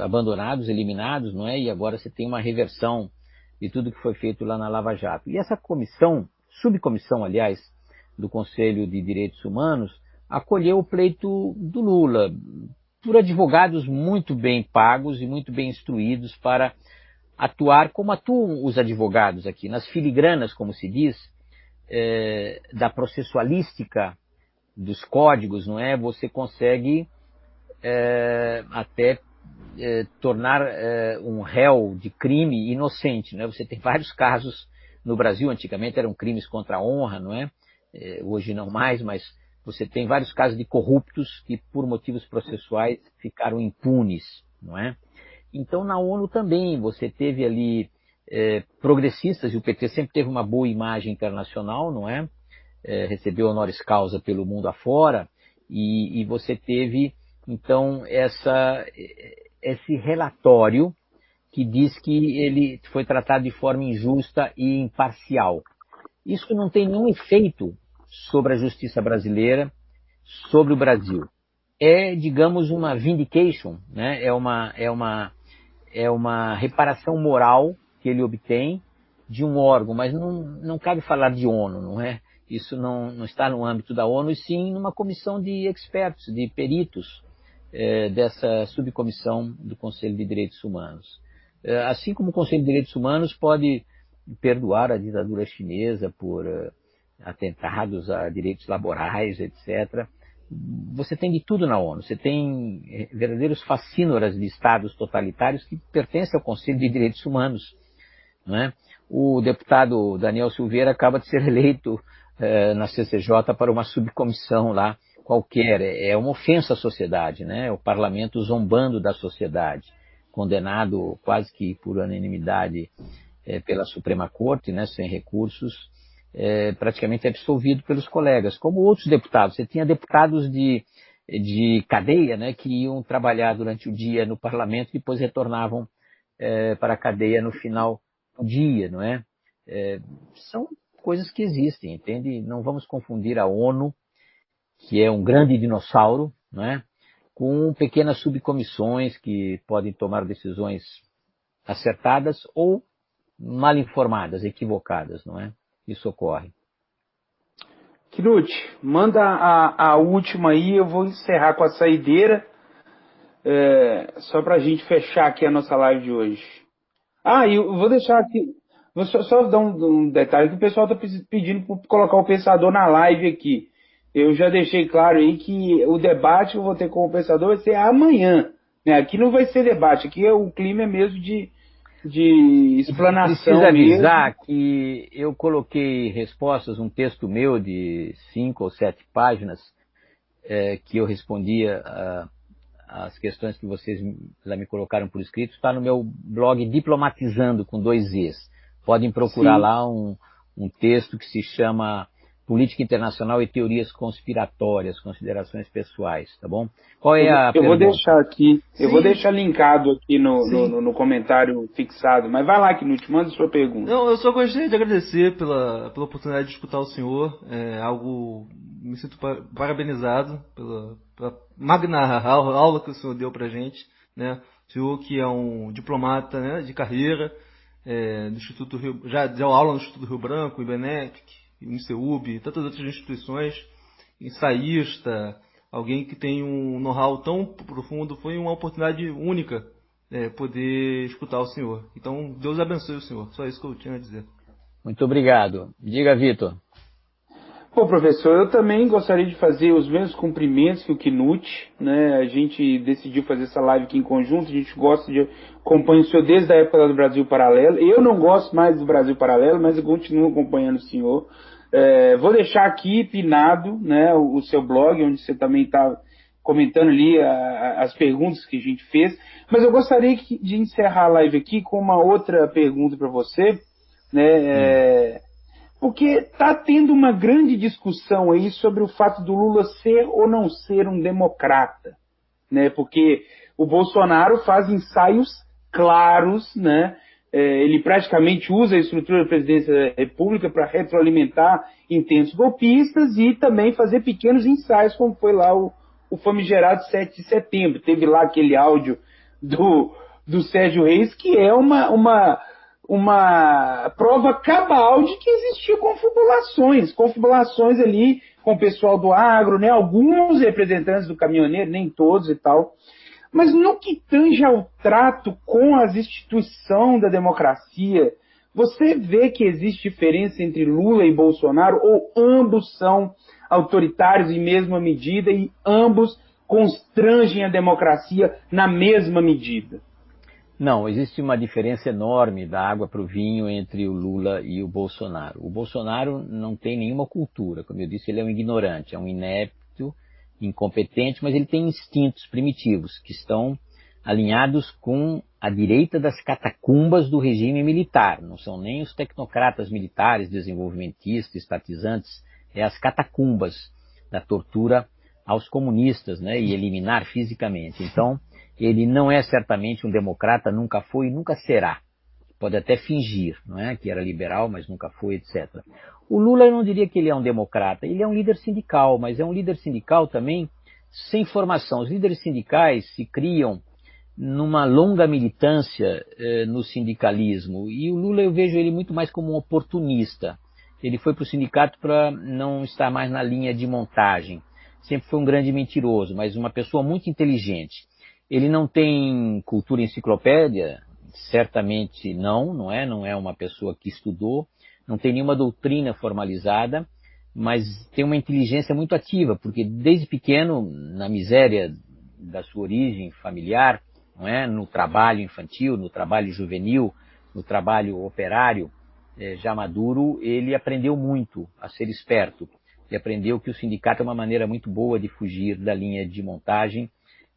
abandonados, eliminados, não é? E agora você tem uma reversão de tudo que foi feito lá na Lava Jato. E essa comissão, subcomissão, aliás, do Conselho de Direitos Humanos, acolheu o pleito do Lula, por advogados muito bem pagos e muito bem instruídos para atuar como atuam os advogados aqui, nas filigranas, como se diz, da processualística dos códigos, não é? Você consegue até tornar um réu de crime inocente, não é? Você tem vários casos no Brasil, antigamente eram crimes contra a honra, não é? Hoje não mais, mas você tem vários casos de corruptos que por motivos processuais ficaram impunes, não é? Então na ONU também você teve ali progressistas, e o PT sempre teve uma boa imagem internacional, não é? Recebeu honoris causa pelo mundo afora, e você teve então esse relatório que diz que ele foi tratado de forma injusta e imparcial. Isso não tem nenhum efeito sobre a justiça brasileira, sobre o Brasil. É, digamos, uma vindication, né? É uma reparação moral que ele obtém de um órgão, mas não cabe falar de ONU, não é? Isso não está no âmbito da ONU, e sim numa comissão de expertos, de peritos, dessa subcomissão do Conselho de Direitos Humanos. Assim como o Conselho de Direitos Humanos pode perdoar a ditadura chinesa por atentados a direitos laborais, etc., você tem de tudo na ONU. Você tem verdadeiros fascínoras de estados totalitários que pertencem ao Conselho de Direitos Humanos, não é? O deputado Daniel Silveira acaba de ser eleito na CCJ para uma subcomissão lá qualquer. É uma ofensa à sociedade, né? O parlamento zombando da sociedade, condenado quase que por unanimidade pela Suprema Corte, né, sem recursos, praticamente absolvido pelos colegas, como outros deputados. Você tinha deputados de cadeia, né, que iam trabalhar durante o dia no parlamento e depois retornavam para a cadeia no final do dia, não é? São coisas que existem, entende? Não vamos confundir a ONU, que é um grande dinossauro, não é? Com pequenas subcomissões que podem tomar decisões acertadas ou mal informadas, equivocadas, não é? Isso ocorre. Knut, manda a última aí, eu vou encerrar com a saideira, só para a gente fechar aqui a nossa live de hoje. E eu vou deixar aqui, vou só dar um detalhe, que o pessoal está pedindo para colocar o Pensador na live aqui. Eu já deixei claro aí que o debate que eu vou ter com o Pensador vai ser amanhã, né? Aqui não vai ser debate, aqui o clima é mesmo de explanação. Preciso avisar mesmo que eu coloquei respostas, um texto meu de 5 ou 7 páginas, que eu respondia às questões que vocês lá me colocaram por escrito, está no meu blog Diplomatizando, com 2 Zs. Podem procurar Sim. lá um texto que se chama Política Internacional e Teorias Conspiratórias, Considerações Pessoais, tá bom? Qual é a pergunta? Eu vou deixar aqui, eu vou deixar linkado aqui no comentário fixado, mas vai lá, Knut, manda a sua pergunta. Não, eu só gostaria de agradecer pela oportunidade de escutar o senhor, me sinto parabenizado pela magna aula que o senhor deu pra gente, né? O senhor que é um diplomata, né, de carreira, do Instituto Rio, já deu aula no Instituto Rio Branco, IBNEC, INSEUB e tantas outras instituições, ensaísta, alguém que tem um know-how tão profundo. Foi uma oportunidade única poder escutar o senhor. Então, Deus abençoe o senhor. Só isso que eu tinha a dizer. Muito obrigado. Diga, Vitor. Bom, professor, eu também gostaria de fazer os mesmos cumprimentos que o Knut, né? A gente decidiu fazer essa live aqui em conjunto, a gente acompanha o senhor desde a época do Brasil Paralelo. Eu não gosto mais do Brasil Paralelo, mas eu continuo acompanhando o senhor. Vou deixar aqui pinado, né, o seu blog, onde você também está comentando ali as perguntas que a gente fez. Mas eu gostaria de encerrar a live aqui com uma outra pergunta para você, né? Porque está tendo uma grande discussão aí sobre o fato do Lula ser ou não ser um democrata, né? Porque o Bolsonaro faz ensaios claros, né? Ele praticamente usa a estrutura da presidência da República para retroalimentar intentos golpistas e também fazer pequenos ensaios, como foi lá o famigerado 7 de setembro. Teve lá aquele áudio do Sérgio Reis, que é uma prova cabal de que existiam confabulações ali com o pessoal do agro, né? Alguns representantes do caminhoneiro, nem todos e tal. Mas no que tange ao trato com as instituições da democracia, você vê que existe diferença entre Lula e Bolsonaro, ou ambos são autoritários em mesma medida e ambos constrangem a democracia na mesma medida? Não, existe uma diferença enorme da água para o vinho entre o Lula e o Bolsonaro. O Bolsonaro não tem nenhuma cultura, como eu disse, ele é um ignorante, é um inepto, incompetente, mas ele tem instintos primitivos que estão alinhados com a direita das catacumbas do regime militar. Não são nem os tecnocratas militares, desenvolvimentistas, estatizantes, é as catacumbas da tortura aos comunistas, né, e eliminar fisicamente. Então, ele não é certamente um democrata, nunca foi e nunca será. Pode até fingir, não é, que era liberal, mas nunca foi, etc. O Lula, eu não diria que ele é um democrata, ele é um líder sindical, mas é um líder sindical também sem formação. Os líderes sindicais se criam numa longa militância no sindicalismo, e o Lula eu vejo ele muito mais como um oportunista. Ele foi para o sindicato para não estar mais na linha de montagem. Sempre foi um grande mentiroso, mas uma pessoa muito inteligente. Ele não tem cultura enciclopédia, certamente não é? Não é uma pessoa que estudou, não tem nenhuma doutrina formalizada, mas tem uma inteligência muito ativa, porque desde pequeno, na miséria da sua origem familiar, não é? No trabalho infantil, no trabalho juvenil, no trabalho operário, já maduro, ele aprendeu muito a ser esperto. E aprendeu que o sindicato é uma maneira muito boa de fugir da linha de montagem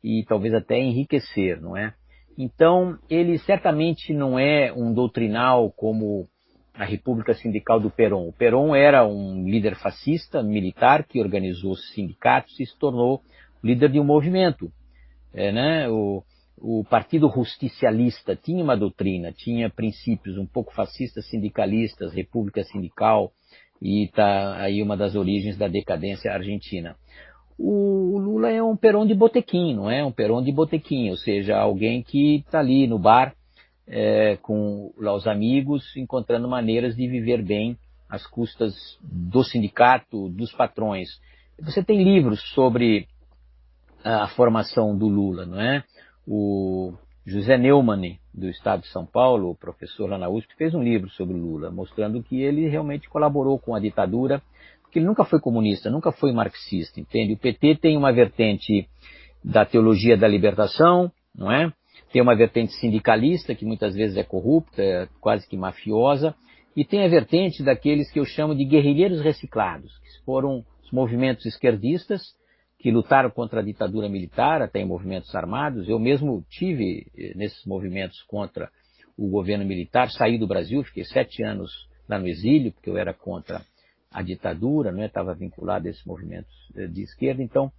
e talvez até enriquecer, não é? Então, ele certamente não é um doutrinal como a República Sindical do Perón. O Perón era um líder fascista, militar, que organizou sindicatos e se tornou líder de um movimento. Né? O Partido Justicialista tinha uma doutrina, tinha princípios um pouco fascistas, sindicalistas, República Sindical, e está aí uma das origens da decadência argentina. O Lula é um Perón de botequim, não é? Um Perón de botequim, ou seja, alguém que está ali no bar com lá os amigos, encontrando maneiras de viver bem às custas do sindicato, dos patrões. Você tem livros sobre a formação do Lula, não é? O José Neumann, do Estado de São Paulo, o professor lá na USP, fez um livro sobre o Lula, mostrando que ele realmente colaborou com a ditadura, porque ele nunca foi comunista, nunca foi marxista, entende? O PT tem uma vertente da teologia da libertação, não é? Tem uma vertente sindicalista, que muitas vezes é corrupta, é quase que mafiosa, e tem a vertente daqueles que eu chamo de guerrilheiros reciclados, que foram os movimentos esquerdistas, que lutaram contra a ditadura militar, até em movimentos armados. Eu mesmo tive nesses movimentos contra o governo militar, saí do Brasil, fiquei 7 anos lá no exílio, porque eu era contra a ditadura, né? Estava vinculado a esses movimentos de esquerda. Então,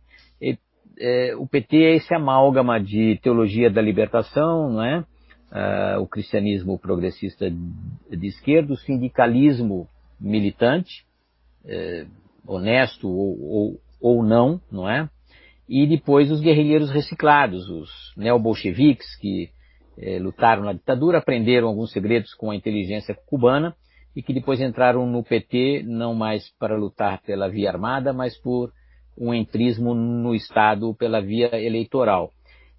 o PT é esse amálgama de teologia da libertação, não é? O cristianismo progressista de esquerda, o sindicalismo militante, honesto ou não, não é? E depois os guerrilheiros reciclados, os neobolcheviques que lutaram na ditadura, aprenderam alguns segredos com a inteligência cubana e que depois entraram no PT não mais para lutar pela via armada, mas por um entrismo no Estado pela via eleitoral.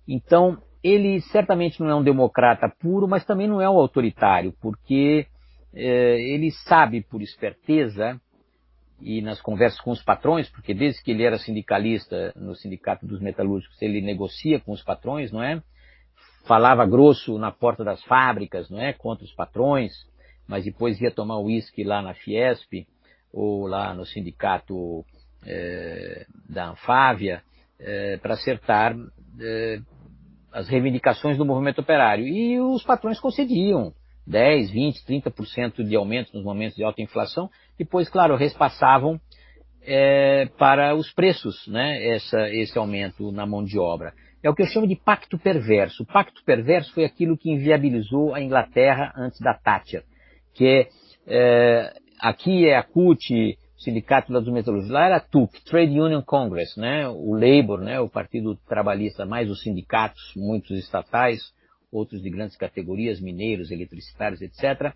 Então, ele certamente não é um democrata puro, mas também não é um autoritário, porque ele sabe por esperteza e nas conversas com os patrões, porque desde que ele era sindicalista no Sindicato dos Metalúrgicos, ele negocia com os patrões, não é? Falava grosso na porta das fábricas, não é? Contra os patrões, mas depois ia tomar uísque lá na Fiesp, ou lá no sindicato da Anfávia, para acertar as reivindicações do movimento operário. E os patrões concediam 10, 20, 30% de aumento nos momentos de alta inflação. Depois, claro, repassavam para os preços, né, esse aumento na mão de obra. É o que eu chamo de pacto perverso. O pacto perverso foi aquilo que inviabilizou a Inglaterra antes da Thatcher, que aqui é a CUT, Sindicato dos Metalúrgicos, lá era a TUC, Trade Union Congress, né, o Labour, né, o Partido Trabalhista, mais os sindicatos, muitos estatais, outros de grandes categorias, mineiros, eletricitários, etc.,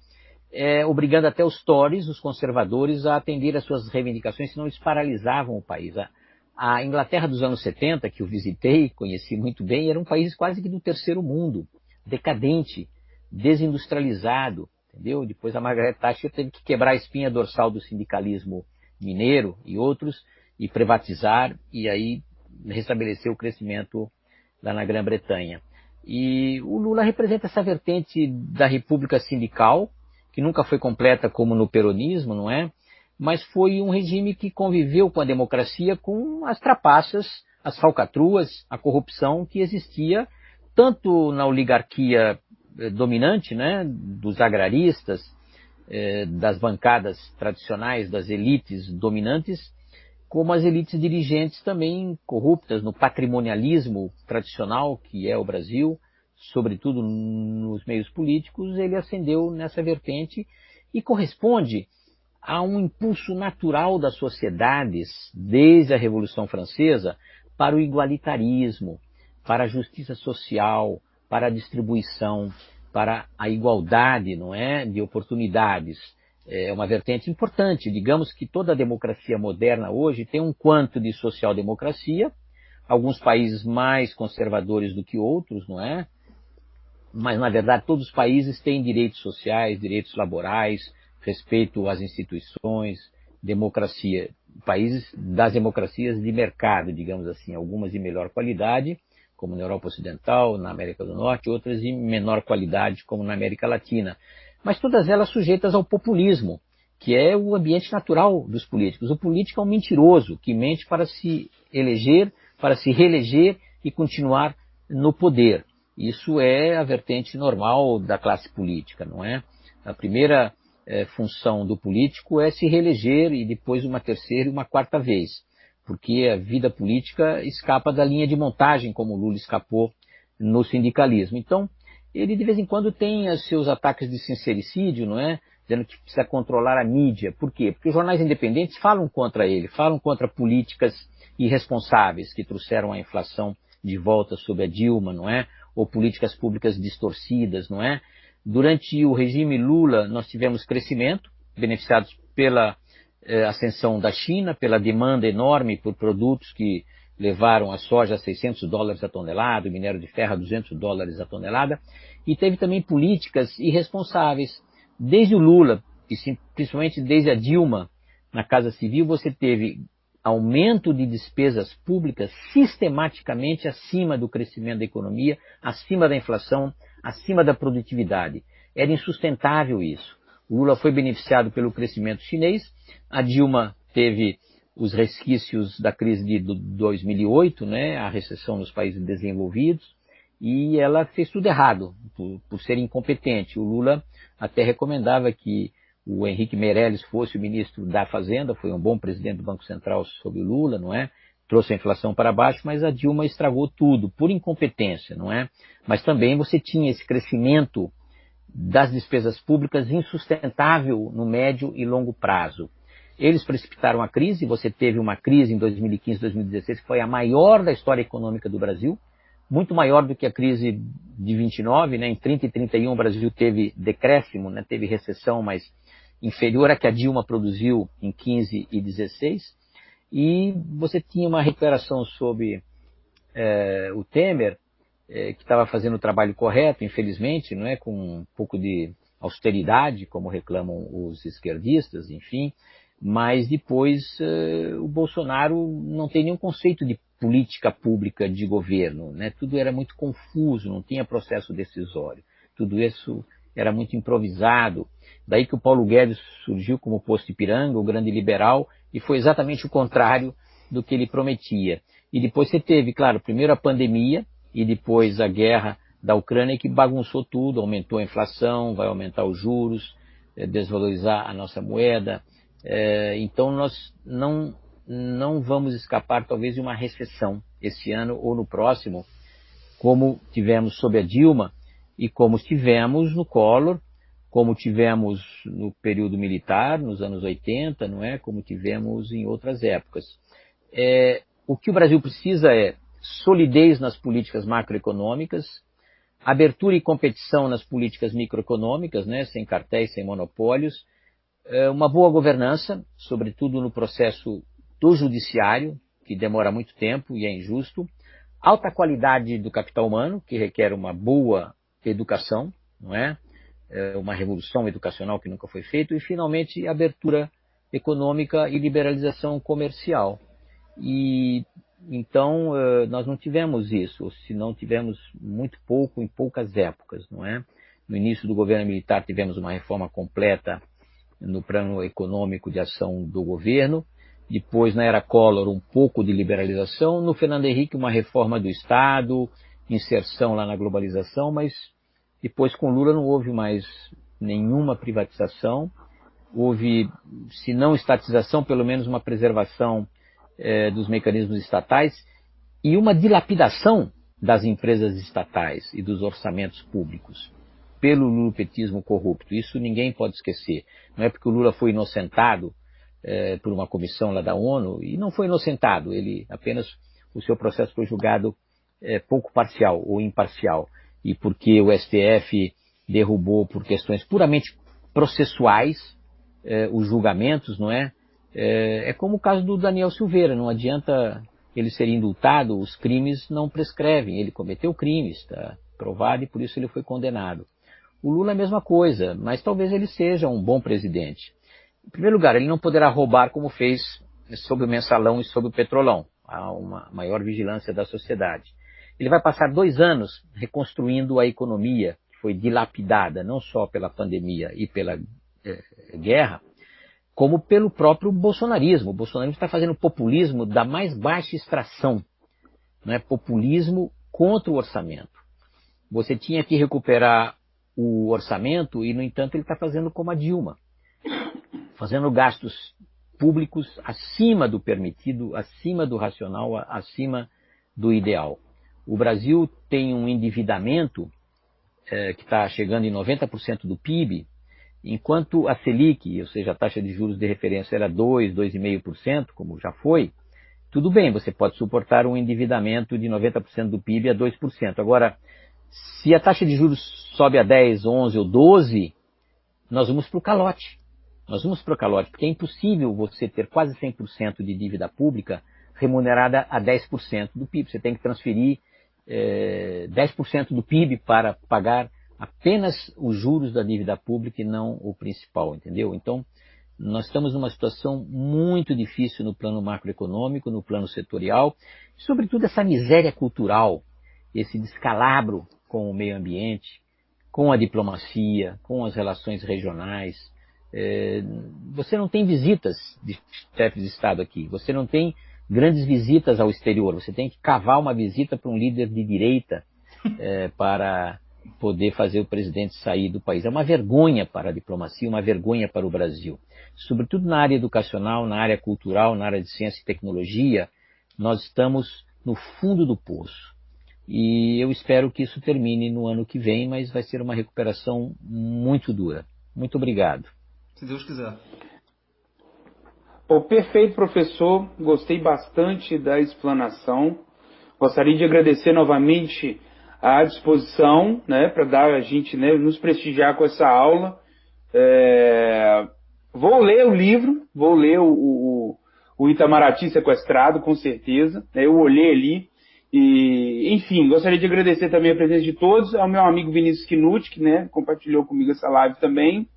obrigando até os Tories, os conservadores, a atender às suas reivindicações, senão eles paralisavam o país. A Inglaterra dos anos 70, que eu visitei, conheci muito bem, era um país quase que do terceiro mundo, decadente, desindustrializado, entendeu? Depois a Margaret Thatcher teve que quebrar a espinha dorsal do sindicalismo mineiro e outros, e privatizar, e aí restabelecer o crescimento lá na Grã-Bretanha. E o Lula representa essa vertente da república sindical, que nunca foi completa como no peronismo, não é? Mas foi um regime que conviveu com a democracia, com as trapaças, as falcatruas, a corrupção que existia tanto na oligarquia dominante, né, dos agraristas, das bancadas tradicionais, das elites dominantes, como as elites dirigentes também corruptas no patrimonialismo tradicional que é o Brasil, sobretudo nos meios políticos. Ele ascendeu nessa vertente e corresponde a um impulso natural das sociedades, desde a Revolução Francesa, para o igualitarismo, para a justiça social, para a distribuição, para a igualdade, não é, de oportunidades. É uma vertente importante. Digamos que toda a democracia moderna hoje tem um quanto de social-democracia, alguns países mais conservadores do que outros, não é? Mas, na verdade, todos os países têm direitos sociais, direitos laborais, respeito às instituições, democracia. Países das democracias de mercado, digamos assim, algumas de melhor qualidade, como na Europa Ocidental, na América do Norte, outras de menor qualidade, como na América Latina. Mas todas elas sujeitas ao populismo, que é o ambiente natural dos políticos. O político é um mentiroso que mente para se eleger, para se reeleger e continuar no poder. Isso é a vertente normal da classe política, não é? A primeira função do político é se reeleger e depois uma terceira e uma quarta vez, porque a vida política escapa da linha de montagem, como o Lula escapou no sindicalismo. Então, ele de vez em quando tem os seus ataques de sincericídio, não é? Dizendo que precisa controlar a mídia. Por quê? Porque os jornais independentes falam contra ele, falam contra políticas irresponsáveis que trouxeram a inflação de volta sob a Dilma, não é? Ou políticas públicas distorcidas, não é? Durante o regime Lula, nós tivemos crescimento, beneficiados pela ascensão da China, pela demanda enorme por produtos que levaram a soja a $600 a tonelada, o minério de ferro a $200 a tonelada, e teve também políticas irresponsáveis. Desde o Lula, e principalmente desde a Dilma, na Casa Civil, você teve aumento de despesas públicas sistematicamente acima do crescimento da economia, acima da inflação, acima da produtividade. Era insustentável isso. O Lula foi beneficiado pelo crescimento chinês, a Dilma teve os resquícios da crise de 2008, né, a recessão nos países desenvolvidos, e ela fez tudo errado, por ser incompetente. O Lula até recomendava que o Henrique Meirelles fosse o ministro da Fazenda, foi um bom presidente do Banco Central sob o Lula, não é? Trouxe a inflação para baixo, mas a Dilma estragou tudo, por incompetência, não é? Mas também você tinha esse crescimento das despesas públicas insustentável no médio e longo prazo. Eles precipitaram a crise, você teve uma crise em 2015, 2016, que foi a maior da história econômica do Brasil, muito maior do que a crise de 29, né? Em 30 e 31 o Brasil teve decréscimo, né? Teve recessão, mas inferior à que a Dilma produziu em 15 e 16, e você tinha uma recuperação sob o Temer, que estava fazendo o trabalho correto, infelizmente, não é, com um pouco de austeridade, como reclamam os esquerdistas, enfim, mas depois o Bolsonaro não tem nenhum conceito de política pública de governo, né? Tudo era muito confuso, não tinha processo decisório, tudo isso era muito improvisado. Daí que o Paulo Guedes surgiu como posto Ipiranga, o grande liberal, e foi exatamente o contrário do que ele prometia. E depois você teve, claro, primeiro a pandemia e depois a guerra da Ucrânia, que bagunçou tudo, aumentou a inflação, vai aumentar os juros, desvalorizar a nossa moeda. Então nós não vamos escapar talvez de uma recessão esse ano ou no próximo, como tivemos sob a Dilma e como tivemos no Collor, como tivemos no período militar, nos anos 80, não é? Como tivemos em outras épocas. O que o Brasil precisa é solidez nas políticas macroeconômicas, abertura e competição nas políticas microeconômicas, né? Sem cartéis, sem monopólios, uma boa governança, sobretudo no processo do judiciário, que demora muito tempo e é injusto, alta qualidade do capital humano, que requer uma boa educação, não é? Uma revolução educacional que nunca foi feita, e finalmente abertura econômica e liberalização comercial. E então nós não tivemos isso, ou se não tivemos muito pouco em poucas épocas, não é? No início do governo militar tivemos uma reforma completa no plano econômico de ação do governo, depois na era Collor um pouco de liberalização, no Fernando Henrique uma reforma do Estado, inserção lá na globalização, mas depois com Lula não houve mais nenhuma privatização, houve, se não estatização, pelo menos uma preservação dos mecanismos estatais e uma dilapidação das empresas estatais e dos orçamentos públicos pelo lulopetismo corrupto. Isso ninguém pode esquecer. Não é porque o Lula foi inocentado por uma comissão lá da ONU, e não foi inocentado, ele apenas, o seu processo foi julgado pouco parcial ou imparcial, e porque o STF derrubou por questões puramente processuais os julgamentos, não é? É como o caso do Daniel Silveira, não adianta ele ser indultado, os crimes não prescrevem, ele cometeu crimes, está provado e por isso ele foi condenado. O Lula é a mesma coisa, mas talvez ele seja um bom presidente. Em primeiro lugar, ele não poderá roubar como fez sobre o mensalão e sobre o petrolão, há uma maior vigilância da sociedade. Ele vai passar 2 anos reconstruindo a economia, que foi dilapidada não só pela pandemia e pela guerra, como pelo próprio bolsonarismo. O bolsonarismo está fazendo populismo da mais baixa extração, não é? Populismo contra o orçamento. Você tinha que recuperar o orçamento e, no entanto, ele está fazendo como a Dilma, fazendo gastos públicos acima do permitido, acima do racional, acima do ideal. O Brasil tem um endividamento que está chegando em 90% do PIB, enquanto a Selic, ou seja, a taxa de juros de referência era 2%, 2,5%, como já foi, tudo bem, você pode suportar um endividamento de 90% do PIB a 2%. Agora, se a taxa de juros sobe a 10%, 11% ou 12%, nós vamos para o calote. Nós vamos para o calote, porque é impossível você ter quase 100% de dívida pública remunerada a 10% do PIB. Você tem que transferir 10% do PIB para pagar apenas os juros da dívida pública e não o principal, entendeu? Então, nós estamos numa situação muito difícil no plano macroeconômico, no plano setorial, e sobretudo essa miséria cultural, esse descalabro com o meio ambiente, com a diplomacia, com as relações regionais. Você não tem visitas de chefes de Estado aqui, você não tem grandes visitas ao exterior, você tem que cavar uma visita para um líder de direita para poder fazer o presidente sair do país. É uma vergonha para a diplomacia, uma vergonha para o Brasil. Sobretudo na área educacional, na área cultural, na área de ciência e tecnologia, nós estamos no fundo do poço. E eu espero que isso termine no ano que vem, mas vai ser uma recuperação muito dura. Muito obrigado. Se Deus quiser. Perfeito, professor. Gostei bastante da explanação. Gostaria de agradecer novamente a disposição, né, para dar a gente, né, nos prestigiar com essa aula. Vou ler o livro, vou ler o Itamaraty Sequestrado, com certeza. Eu olhei ali e, enfim, gostaria de agradecer também a presença de todos, ao meu amigo Vinícius Quinucci, que, né, compartilhou comigo essa live também,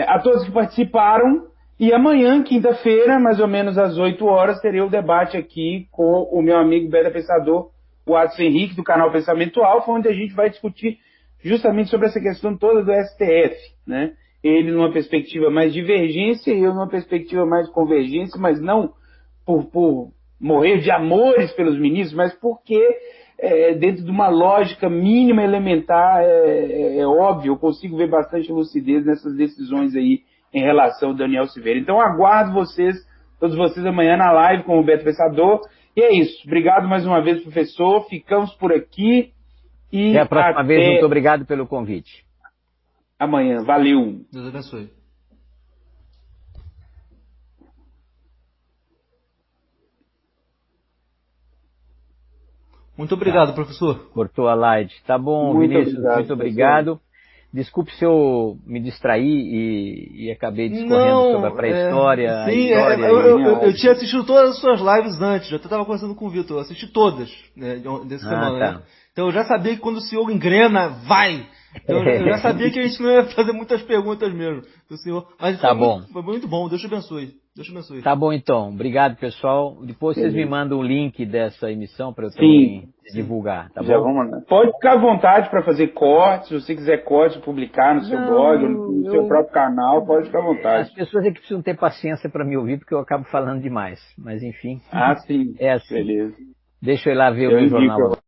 a todos que participaram. E amanhã, quinta-feira, mais ou menos às 8 horas, terei o debate aqui com o meu amigo beta pensador, o Adson Henrique, do canal Pensamento Alfa, onde a gente vai discutir justamente sobre essa questão toda do STF, né? Ele numa perspectiva mais de divergência e eu numa perspectiva mais de convergência, mas não por morrer de amores pelos ministros, mas porque dentro de uma lógica mínima, elementar, é óbvio, eu consigo ver bastante lucidez nessas decisões aí em relação ao Daniel Silveira. Então aguardo todos vocês amanhã na live com o Beto Pensador. E é isso. Obrigado mais uma vez, professor. Ficamos por aqui. E até a próxima vez. Muito obrigado pelo convite. Amanhã. Valeu. Deus abençoe. Muito obrigado, professor. Cortou a live. Tá bom, muito Vinícius. Obrigado, muito obrigado. Desculpe se eu me distraí e acabei discorrendo sobre a pré-história. Sim, eu tinha assistido todas as suas lives antes, eu estava conversando com o Vitor, eu assisti todas, né, desse semana, tá. né? Então eu já sabia que quando o senhor engrena, vai! Então eu já sabia que a gente não ia fazer muitas perguntas mesmo do senhor. Mas tá bom. Foi muito bom, Deus te abençoe. Deus te abençoe. Tá bom então, obrigado pessoal. Depois vocês me mandam o link dessa emissão para eu também divulgar, tá já bom? Vamos lá. Pode ficar à vontade para fazer cortes, se você quiser cortes, publicar no seu blog, no seu próprio canal, pode ficar à vontade. As pessoas é que precisam ter paciência para me ouvir, porque eu acabo falando demais. Mas enfim, sim. é assim. Beleza. Deixa eu ir lá ver o meu jornal.